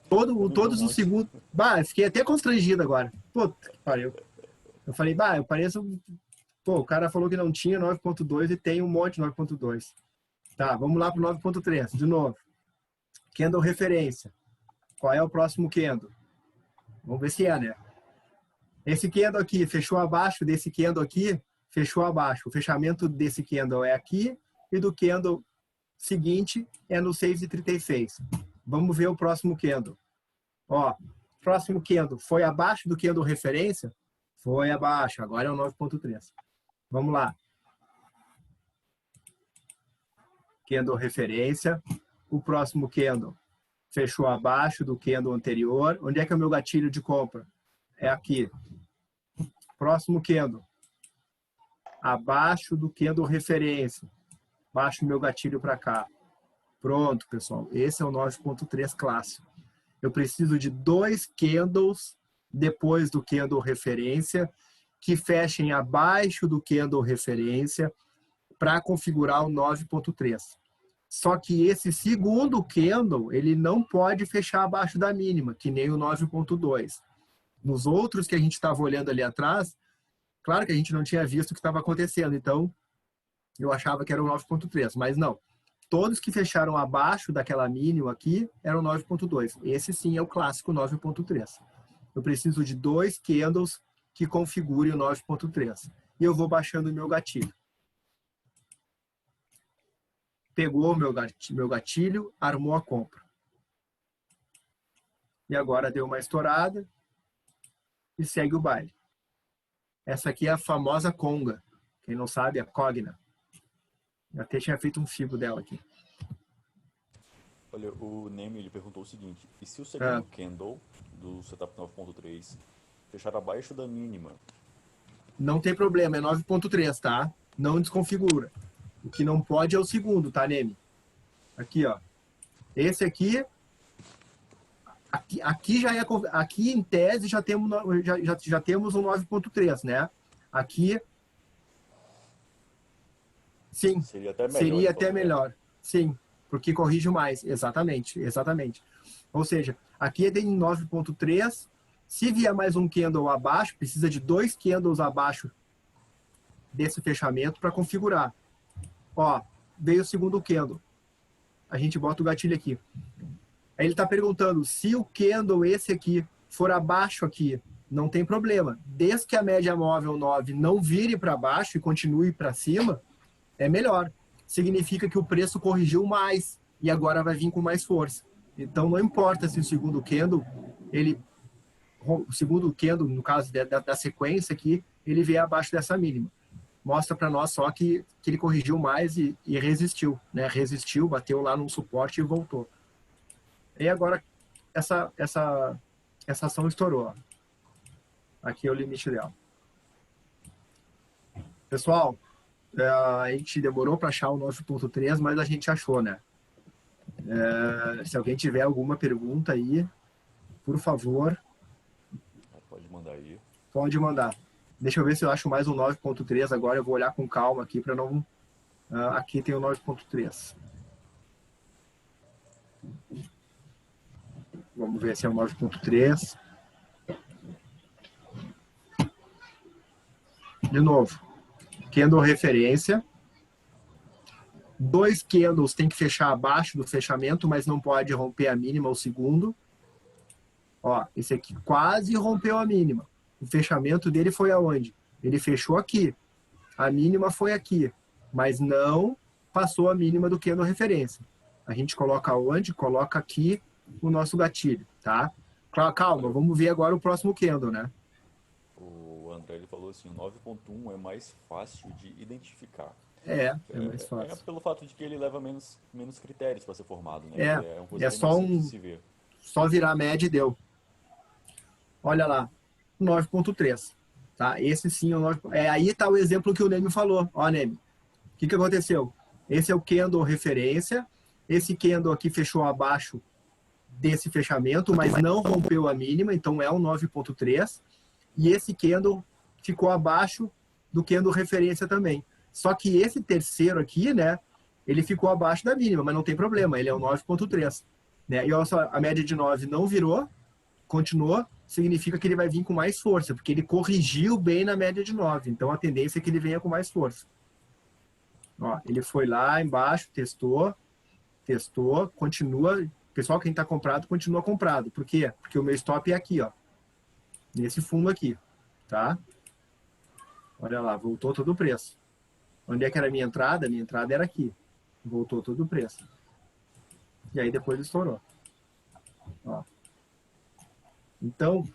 Todos os segundos. Bah, fiquei até constrangido agora. Pô, que pariu. Eu falei, bah, eu pareço. Pô, o cara falou que não tinha 9.2 e tem um monte de 9.2. Tá, vamos lá pro 9.3, de novo. Candle referência. Qual é o próximo candle? Vamos ver se é, né? Esse candle aqui fechou abaixo desse candle aqui, fechou abaixo. O fechamento desse candle é aqui e do candle seguinte é no 6,36. Vamos ver o próximo candle. Ó, próximo candle foi abaixo do candle referência? Foi abaixo, agora é o 9.3. Vamos lá. Candle referência. O próximo candle fechou abaixo do candle anterior. Onde é que é o meu gatilho de compra? É aqui. Próximo candle. Abaixo do candle referência. Baixo o meu gatilho para cá. Pronto, pessoal. Esse é o 9.3 clássico. Eu preciso de 2 candles depois do candle referência que fechem abaixo do candle referência para configurar o 9.3. Só que esse segundo candle, ele não pode fechar abaixo da mínima, que nem o 9.2. Nos outros que a gente estava olhando ali atrás, claro que a gente não tinha visto o que estava acontecendo, então eu achava que era o 9.3, mas não. Todos que fecharam abaixo daquela mínima aqui eram 9.2. Esse sim é o clássico 9.3. Eu preciso de 2 candles que configurem o 9.3. E eu vou baixando o meu gatilho. Pegou o meu gatilho, armou a compra. E agora deu uma estourada e segue o baile. Essa aqui é a famosa conga. Quem não sabe, é a cogna. Eu até tinha feito um fibo dela aqui.
Olha, o Neme ele perguntou o seguinte: e se o segundo candle do setup 9.3 fechar abaixo da mínima?
Não tem problema, é 9.3, tá? Não desconfigura. O que não pode é o segundo, tá, Neme? Aqui, ó. Esse aqui já é, aqui em tese já temos um 9.3, né? Aqui sim,
Seria até melhor.
Seria até melhor. Sim, porque corrige mais, exatamente. Ou seja, aqui é de 9.3, se vier mais um candle abaixo, precisa de 2 candles abaixo desse fechamento para configurar. Ó, veio o segundo candle. A gente bota o gatilho aqui. Aí ele está perguntando, se o candle esse aqui for abaixo aqui, não tem problema. Desde que a média móvel 9 não vire para baixo e continue para cima, é melhor. Significa que o preço corrigiu mais e agora vai vir com mais força. Então não importa se o segundo candle, no caso da sequência aqui, ele vier abaixo dessa mínima. Mostra para nós só que ele corrigiu mais e resistiu, né? Resistiu, bateu lá num suporte e voltou. E agora essa ação estourou. Ó. Aqui é o limite dela. Pessoal, a gente demorou para achar o 9.3, mas a gente achou, né? Se alguém tiver alguma pergunta aí, por favor.
Pode mandar aí.
Pode mandar. Deixa eu ver se eu acho mais um 9.3 agora. Eu vou olhar com calma aqui para não... aqui tem o 9.3. Vamos ver se é o 9.3. De novo, candle referência. 2 candles tem que fechar abaixo do fechamento, mas não pode romper a mínima ao segundo. Ó, esse aqui quase rompeu a mínima. O fechamento dele foi aonde? Ele fechou aqui. A mínima foi aqui, mas não passou a mínima do candle referência. A gente coloca onde? Coloca aqui o nosso gatilho, tá? Calma, vamos ver agora o próximo candle, né?
O André ele falou assim, o 9.1 é mais fácil de identificar.
É mais
É
fácil.
pelo fato de que ele leva menos critérios para ser formado, né? É uma coisa
É
bem
só
mais simples de se ver.
só virar a média e deu. Olha lá, 9.3, tá? Esse sim é o 9. Aí tá o exemplo que o Neme falou. Ó, Neme, o que aconteceu? Esse é o candle referência. Esse candle aqui fechou abaixo desse fechamento, mas não rompeu a mínima, então é um 9.3. E esse candle ficou abaixo do candle referência também. Só que esse terceiro aqui, né, ele ficou abaixo da mínima, mas não tem problema, ele é um 9.3. Né? E olha só, a média de 9 não virou, continuou, significa que ele vai vir com mais força, porque ele corrigiu bem na média de 9. Então a tendência é que ele venha com mais força. Ó, ele foi lá embaixo, testou, continua. Pessoal, quem está comprado, continua comprado. Por quê? Porque o meu stop é aqui, ó. Nesse fundo aqui, tá? Olha lá, voltou todo o preço. Onde é que era a minha entrada? A minha entrada era aqui. Voltou todo o preço. E aí depois estourou. Ó. Então,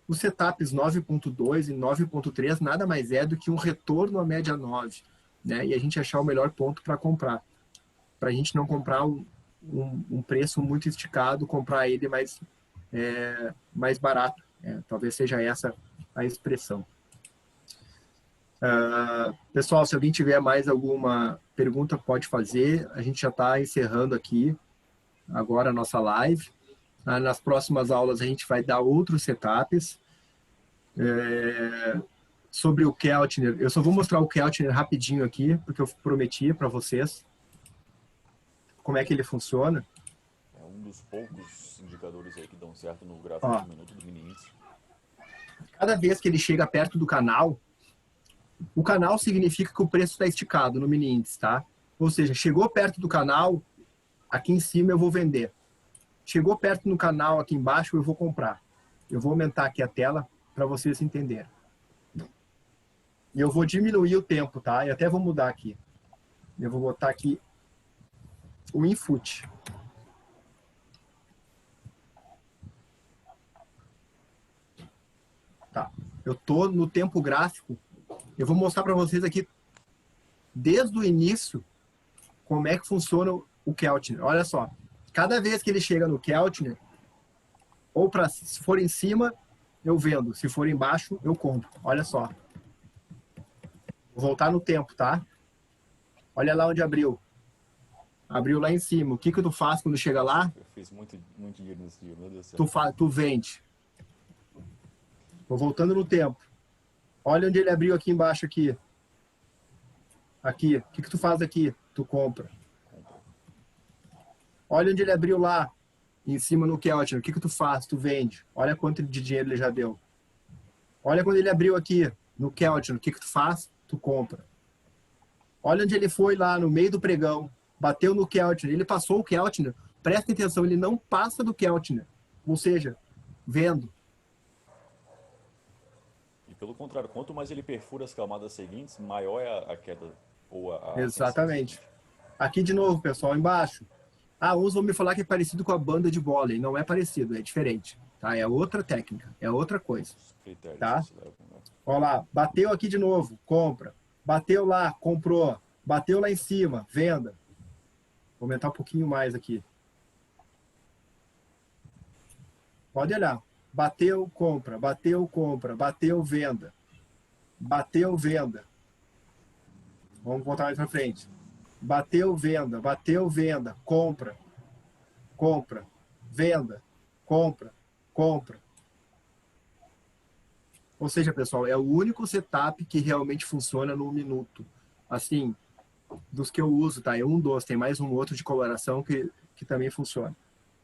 os setups 9.2 e 9.3 nada mais é do que um retorno à média 9, né? E a gente achar o melhor ponto para comprar. Para a gente não comprar um preço muito esticado, comprar ele mais barato. Talvez seja essa a expressão. Pessoal, se alguém tiver mais alguma pergunta, pode fazer. A gente já está encerrando aqui agora a nossa live. Nas próximas aulas a gente vai dar outros setups. Sobre o Keltner, eu só vou mostrar o Keltner rapidinho aqui, porque eu prometi para vocês como é que ele funciona.
É um dos poucos indicadores aí que dão certo no gráfico de minuto do mini índice.
Cada vez que ele chega perto do canal, o canal significa que o preço está esticado no mini índice, tá? Ou seja, chegou perto do canal, aqui em cima eu vou vender. Chegou perto no canal, aqui embaixo eu vou comprar. Eu vou aumentar aqui a tela para vocês entenderem. E eu vou diminuir o tempo, tá? E até vou mudar aqui. Eu vou botar aqui o input. Tá. Eu tô no tempo gráfico. Eu vou mostrar para vocês aqui desde o início como é que funciona o Keltner. Olha só. Cada vez que ele chega no Keltner, ou se for em cima, eu vendo. Se for embaixo, eu compro. Olha só. Vou voltar no tempo, tá? Olha lá onde abriu. Abriu lá em cima. O que tu faz quando chega lá?
Eu fiz muito dinheiro nesse dia, meu Deus do céu.
Tu vende. Vou voltando no tempo. Olha onde ele abriu aqui embaixo, aqui. Aqui. O que tu faz aqui? Tu compra. Olha onde ele abriu lá, em cima no Keltner. O que tu faz? Tu vende. Olha quanto de dinheiro ele já deu. Olha quando ele abriu aqui, no Keltner. O que tu faz? Tu compra. Olha onde ele foi lá, no meio do pregão. Bateu no Keltner. Ele passou o Keltner. Presta atenção, ele não passa do Keltner. Ou seja, vendo.
E pelo contrário, quanto mais ele perfura as camadas seguintes, maior é a queda. Ou
Exatamente. Aqui de novo, pessoal, embaixo. Uns vão me falar que é parecido com a banda de vôlei. Não é parecido, é diferente. Tá? É outra técnica, é outra coisa. Tá? Olha lá, bateu aqui de novo, compra. Bateu lá, comprou. Bateu lá em cima, venda. Vou aumentar um pouquinho mais aqui. Pode olhar. Bateu, compra. Bateu, compra. Bateu, venda. Bateu, venda. Vamos voltar mais para frente. Bateu, venda. Bateu, venda. Compra. Compra. Venda. Compra. Compra. Ou seja, pessoal, é o único setup que realmente funciona no minuto. Assim, dos que eu uso, tá? É um dos, tem mais um outro de coloração que também funciona.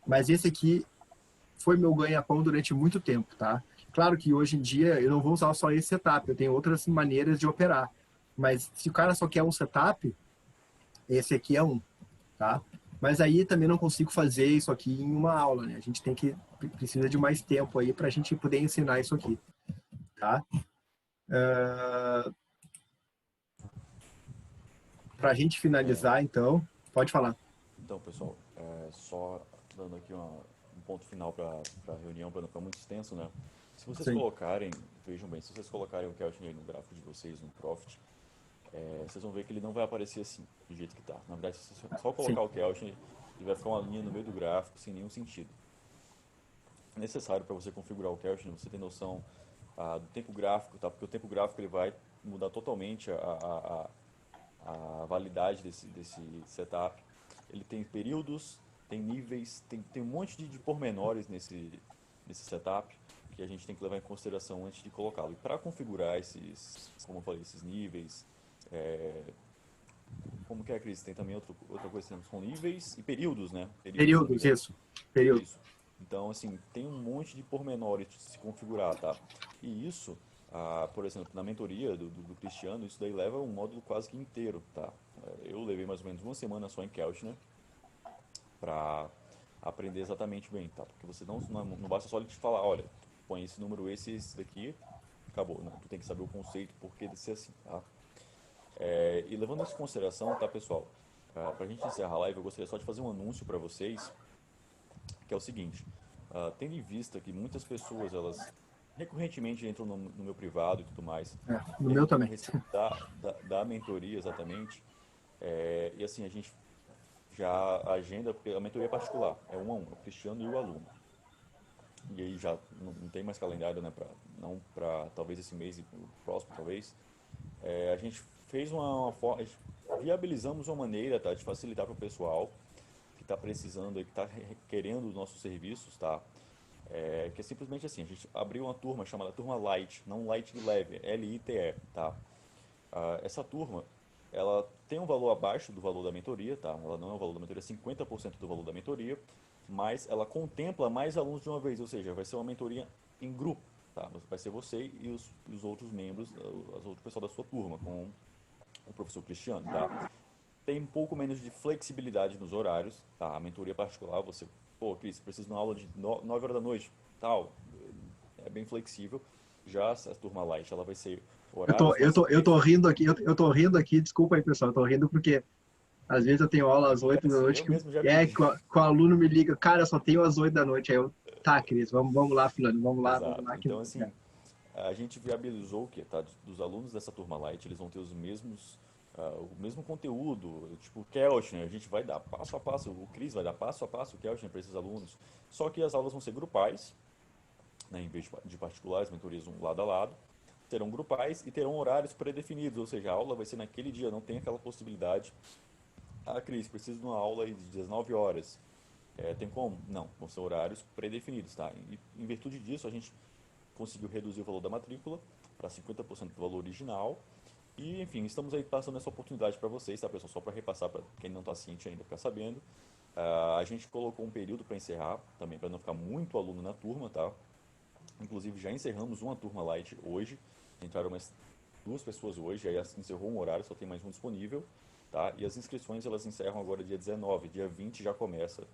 Mas esse aqui foi meu ganha-pão durante muito tempo, tá? Claro que hoje em dia eu não vou usar só esse setup, eu tenho outras maneiras de operar. Mas se o cara só quer um setup, esse aqui é um, tá? Mas aí também não consigo fazer isso aqui em uma aula, né? A gente precisa de mais tempo aí para a gente poder ensinar isso aqui, tá? Para a gente finalizar, então, pode falar.
Então, pessoal, só dando aqui um ponto final para a reunião, para não ficar muito extenso, né? Se vocês
Sim.
colocarem, vejam bem, se vocês colocarem o Kelvin aí no gráfico de vocês, no Profit, vocês vão ver que ele não vai aparecer assim, do jeito que está. Na verdade, se você só colocar
Sim.
o Kelvin, ele vai ficar uma linha no meio do gráfico sem nenhum sentido. É necessário para você configurar o Kelvin, você ter noção do tempo gráfico, tá? Porque o tempo gráfico ele vai mudar totalmente a validade desse setup. Ele tem períodos, tem níveis, tem um monte de pormenores nesse setup que a gente tem que levar em consideração antes de colocá-lo. E para configurar como eu falei, esses níveis, como que é, Cris? Tem também outra coisa, são níveis e períodos, né?
Períodos, isso. Período.
Isso. Então, assim, tem um monte de pormenores de se configurar, tá? E isso, por exemplo, na mentoria do Cristiano, isso daí leva um módulo quase que inteiro, tá? Eu levei mais ou menos uma semana só em Keltner para aprender exatamente bem, tá? Porque você não basta só ele te falar, olha, põe esse número, esse daqui, acabou, né? Tu tem que saber o conceito, porquê de ser assim, tá? E levando isso em consideração, tá, pessoal? Pra gente encerrar a live, eu gostaria só de fazer um anúncio para vocês, que é o seguinte, tendo em vista que muitas pessoas, elas recorrentemente entram no meu privado e tudo mais,
No meu
perguntando a
também.
respeito da mentoria exatamente, e assim, a gente já agenda, porque a mentoria é particular, é um a um, é o Cristiano e o aluno. E aí já não tem mais calendário, né, não para talvez esse mês e o próximo talvez. A gente fez uma forma, viabilizamos uma maneira, tá, de facilitar para o pessoal que está precisando, que está querendo os nossos serviços, tá? Que é simplesmente assim, a gente abriu uma turma chamada Turma Light, não Light de leve, Lite, tá? Essa turma, ela tem um valor abaixo do valor da mentoria, tá? Ela não é o valor da mentoria, é 50% do valor da mentoria, mas ela contempla mais alunos de uma vez, ou seja, vai ser uma mentoria em grupo, tá? Vai ser você e os outros membros, os outros pessoal da sua turma, com o professor Cristiano, tá? Tem um pouco menos de flexibilidade nos horários, tá? A mentoria particular, você, pô, Cris, precisa de uma aula de 9 horas da noite, tal, é bem flexível. Já essa turma light, ela vai ser horários mais
Eu tô
prefixos.
rindo aqui, eu tô rindo aqui, desculpa aí, pessoal, eu tô rindo porque às vezes eu tenho aula às 8 da noite
Eu mesmo já vi.
que o aluno me liga, cara, eu só tenho às 8 da noite. Aí eu, tá, Cris, vamos lá, fulano, vamos
Exato.
lá. Que...
Então, assim, a gente viabilizou o que, tá? Dos alunos dessa turma light, eles vão ter o mesmo conteúdo, tipo o Keltner, a gente vai dar passo a passo, o Cris vai dar passo a passo o Keltner para esses alunos. Só que as aulas vão ser grupais, né, em vez de particulares, mentorias um lado a lado, terão grupais e terão horários pré-definidos, ou seja, a aula vai ser naquele dia, não tem aquela possibilidade. Cris, preciso de uma aula aí de 19 horas. Tem como? Não, vão ser horários pré-definidos, tá? E em virtude disso, a gente conseguiu reduzir o valor da matrícula para 50% do valor original. E, enfim, estamos aí passando essa oportunidade para vocês, tá, pessoal? Só para repassar para quem não está ciente ainda ficar sabendo. A gente colocou um período para encerrar, também para não ficar muito aluno na turma, tá? Inclusive, já encerramos uma turma light hoje. Entraram umas 2 pessoas hoje, aí encerrou um horário, só tem mais um disponível. Tá? E as inscrições elas encerram agora dia 19, dia 20 já começa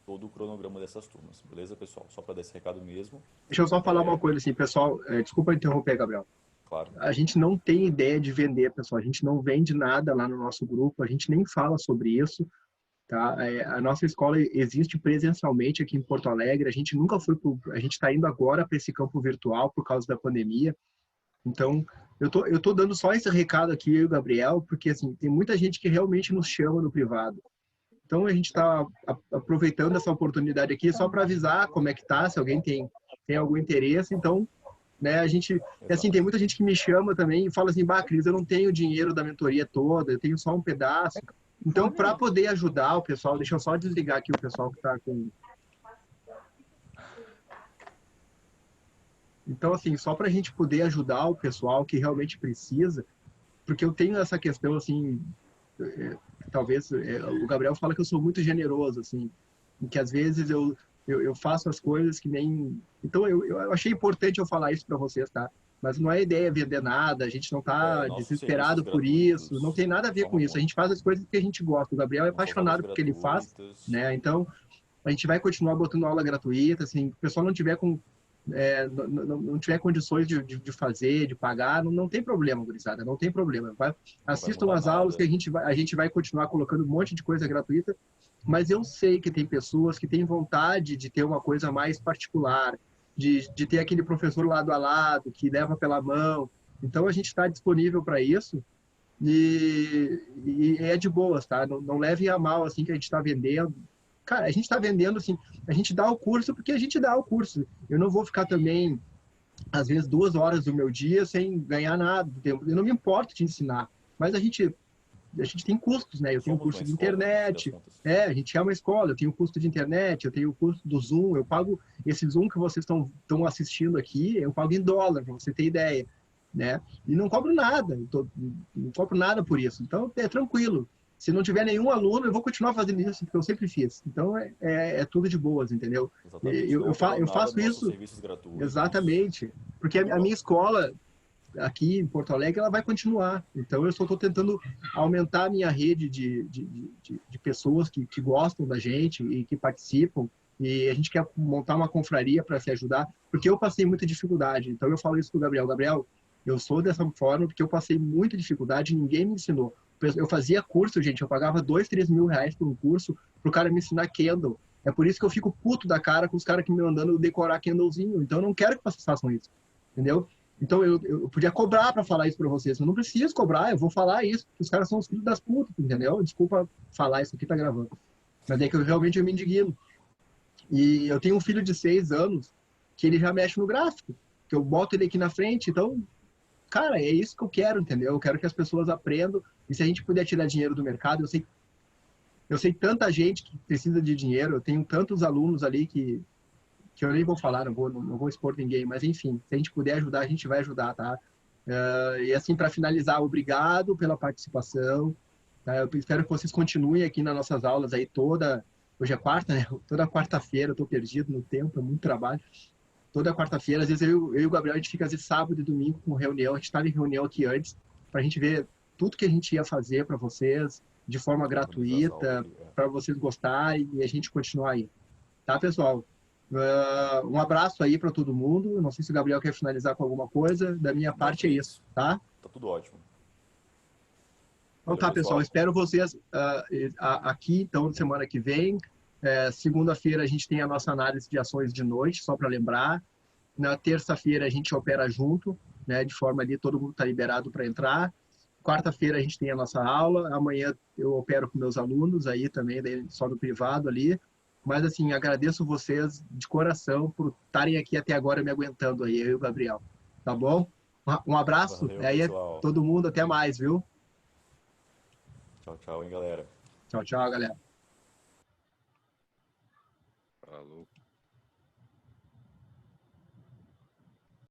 todo o cronograma dessas turmas, beleza, pessoal? Só para dar esse recado mesmo.
Deixa eu só falar uma coisa assim, pessoal, desculpa interromper, Gabriel.
Claro.
A gente não tem ideia de vender, pessoal, a gente não vende nada lá no nosso grupo, a gente nem fala sobre isso, tá? A nossa escola existe presencialmente aqui em Porto Alegre, a gente nunca foi a gente está indo agora para esse campo virtual por causa da pandemia. Então, eu tô dando só esse recado aqui, eu e o Gabriel, porque assim, tem muita gente que realmente nos chama no privado. Então, a gente está aproveitando essa oportunidade aqui só para avisar como é que tá, se alguém tem algum interesse. Então, né, a gente, assim,
Exato.
tem muita gente que me chama também e fala assim, bah, Cris, eu não tenho dinheiro da mentoria toda, eu tenho só um pedaço. Então, para poder ajudar o pessoal, deixa eu só desligar aqui o pessoal que está com... Então, assim, só para a gente poder ajudar o pessoal que realmente precisa, porque eu tenho essa questão, assim, talvez o Gabriel fala que eu sou muito generoso, assim, em que às vezes eu eu faço as coisas que nem... Então, eu achei importante eu falar isso para vocês, tá? Mas não é ideia vender nada, a gente não tá
Nossos serviços
desesperado por isso, não
gratuitos,
tem nada a
de
ver
forma
com isso. A
alguma.
gente faz as coisas que a gente gosta. O Gabriel é
Não são aulas
apaixonado pelo que ele faz,
gratuitas.
né? Então, a gente vai continuar botando aula gratuita, assim, o pessoal não tiver com... não tiver condições de fazer, de pagar, não tem problema, gurizada, não tem problema.
Não vai
Assistam
mudar
as aulas que
nada.
a gente vai continuar colocando um monte de coisa gratuita, mas eu sei que tem pessoas que têm vontade de ter uma coisa mais particular, de ter aquele professor lado a lado, que leva pela mão. Então, a gente está disponível para isso e é de boas, tá? Não levem a mal, assim, que a gente está vendendo. Cara, a gente está vendendo, assim, a gente dá o curso porque a gente dá o curso. Eu não vou ficar também, às vezes, 2 horas do meu dia sem ganhar nada do tempo. Eu não me importo de ensinar, mas a gente tem custos, né? Eu tenho
Somos
custo
uma
de
escola, no fim das
internet,
contas.
a gente é uma escola, eu tenho custo de internet, eu tenho o custo do Zoom, eu pago esse Zoom que vocês estão assistindo aqui, eu pago em dólar, para você ter ideia, né? E não cobro nada, não cobro nada por isso, então é tranquilo. Se não tiver nenhum aluno, eu vou continuar fazendo isso, porque eu sempre fiz. Então é tudo de boas, entendeu?
Exatamente. Não
Eu
perdendo nada
faço
dos nossos
isso
serviços gratuitos.
exatamente, porque
Tudo
a minha
igual.
escola aqui em Porto Alegre, ela vai continuar. Então, eu só estou tentando aumentar a minha rede de pessoas que gostam da gente e que participam. E a gente quer montar uma confraria para se ajudar, porque eu passei muita dificuldade. Então, eu falo isso para o Gabriel. Gabriel, eu sou dessa forma porque eu passei muita dificuldade e ninguém me ensinou. Eu fazia curso, gente, eu pagava 2, 3 mil reais por um curso para o cara me ensinar Kendall. É por isso que eu fico puto da cara com os caras que me mandando decorar Kendallzinho. Então, eu não quero que vocês façam isso, entendeu? Então, eu podia cobrar para falar isso para vocês. Eu não preciso cobrar, eu vou falar isso, porque os caras são os filhos das putas, entendeu? Desculpa falar, isso aqui tá gravando. Mas é que eu me indigno. E eu tenho um filho de 6 anos que ele já mexe no gráfico, que eu boto ele aqui na frente. Então, cara, é isso que eu quero, entendeu? Eu quero que as pessoas aprendam. E se a gente puder tirar dinheiro do mercado, eu sei tanta gente que precisa de dinheiro, eu tenho tantos alunos ali que eu nem vou falar, não vou expor ninguém, mas enfim, se a gente puder ajudar, a gente vai ajudar, tá? E assim, para finalizar, obrigado pela participação. Tá? Eu espero que vocês continuem aqui nas nossas aulas aí hoje é quarta, né? Toda quarta-feira, eu tô perdido no tempo, é muito trabalho. Toda quarta-feira, às vezes eu e o Gabriel, a gente fica às vezes sábado e domingo com reunião, a gente estava em reunião aqui antes, para a gente ver tudo que a gente ia fazer para vocês, de forma
Disponibiliza as aulas
gratuita,
ali.
para vocês gostarem e a gente continuar aí. Tá, pessoal? Um abraço aí para todo mundo. Não sei se o Gabriel quer finalizar com alguma coisa. Da minha
Não,
parte
que
é isso,
isso.
tá?
Tá tudo ótimo.
Então
Valeu,
tá, pessoal.
pessoal.
Espero vocês aqui, então, semana que vem. Segunda-feira a gente tem a nossa análise de ações de noite, só para lembrar. Na terça-feira a gente opera junto, né? De forma ali, todo mundo está liberado para entrar. Quarta-feira a gente tem a nossa aula. Amanhã eu opero com meus alunos aí também, daí só no privado ali. Mas, assim, agradeço vocês de coração por estarem aqui até agora me aguentando aí, eu e o Gabriel. Tá bom? Um abraço.
Valeu,
Aí,
pessoal.
todo mundo. Até mais, viu?
Tchau, tchau, hein, galera.
Tchau, tchau, galera.
Falou.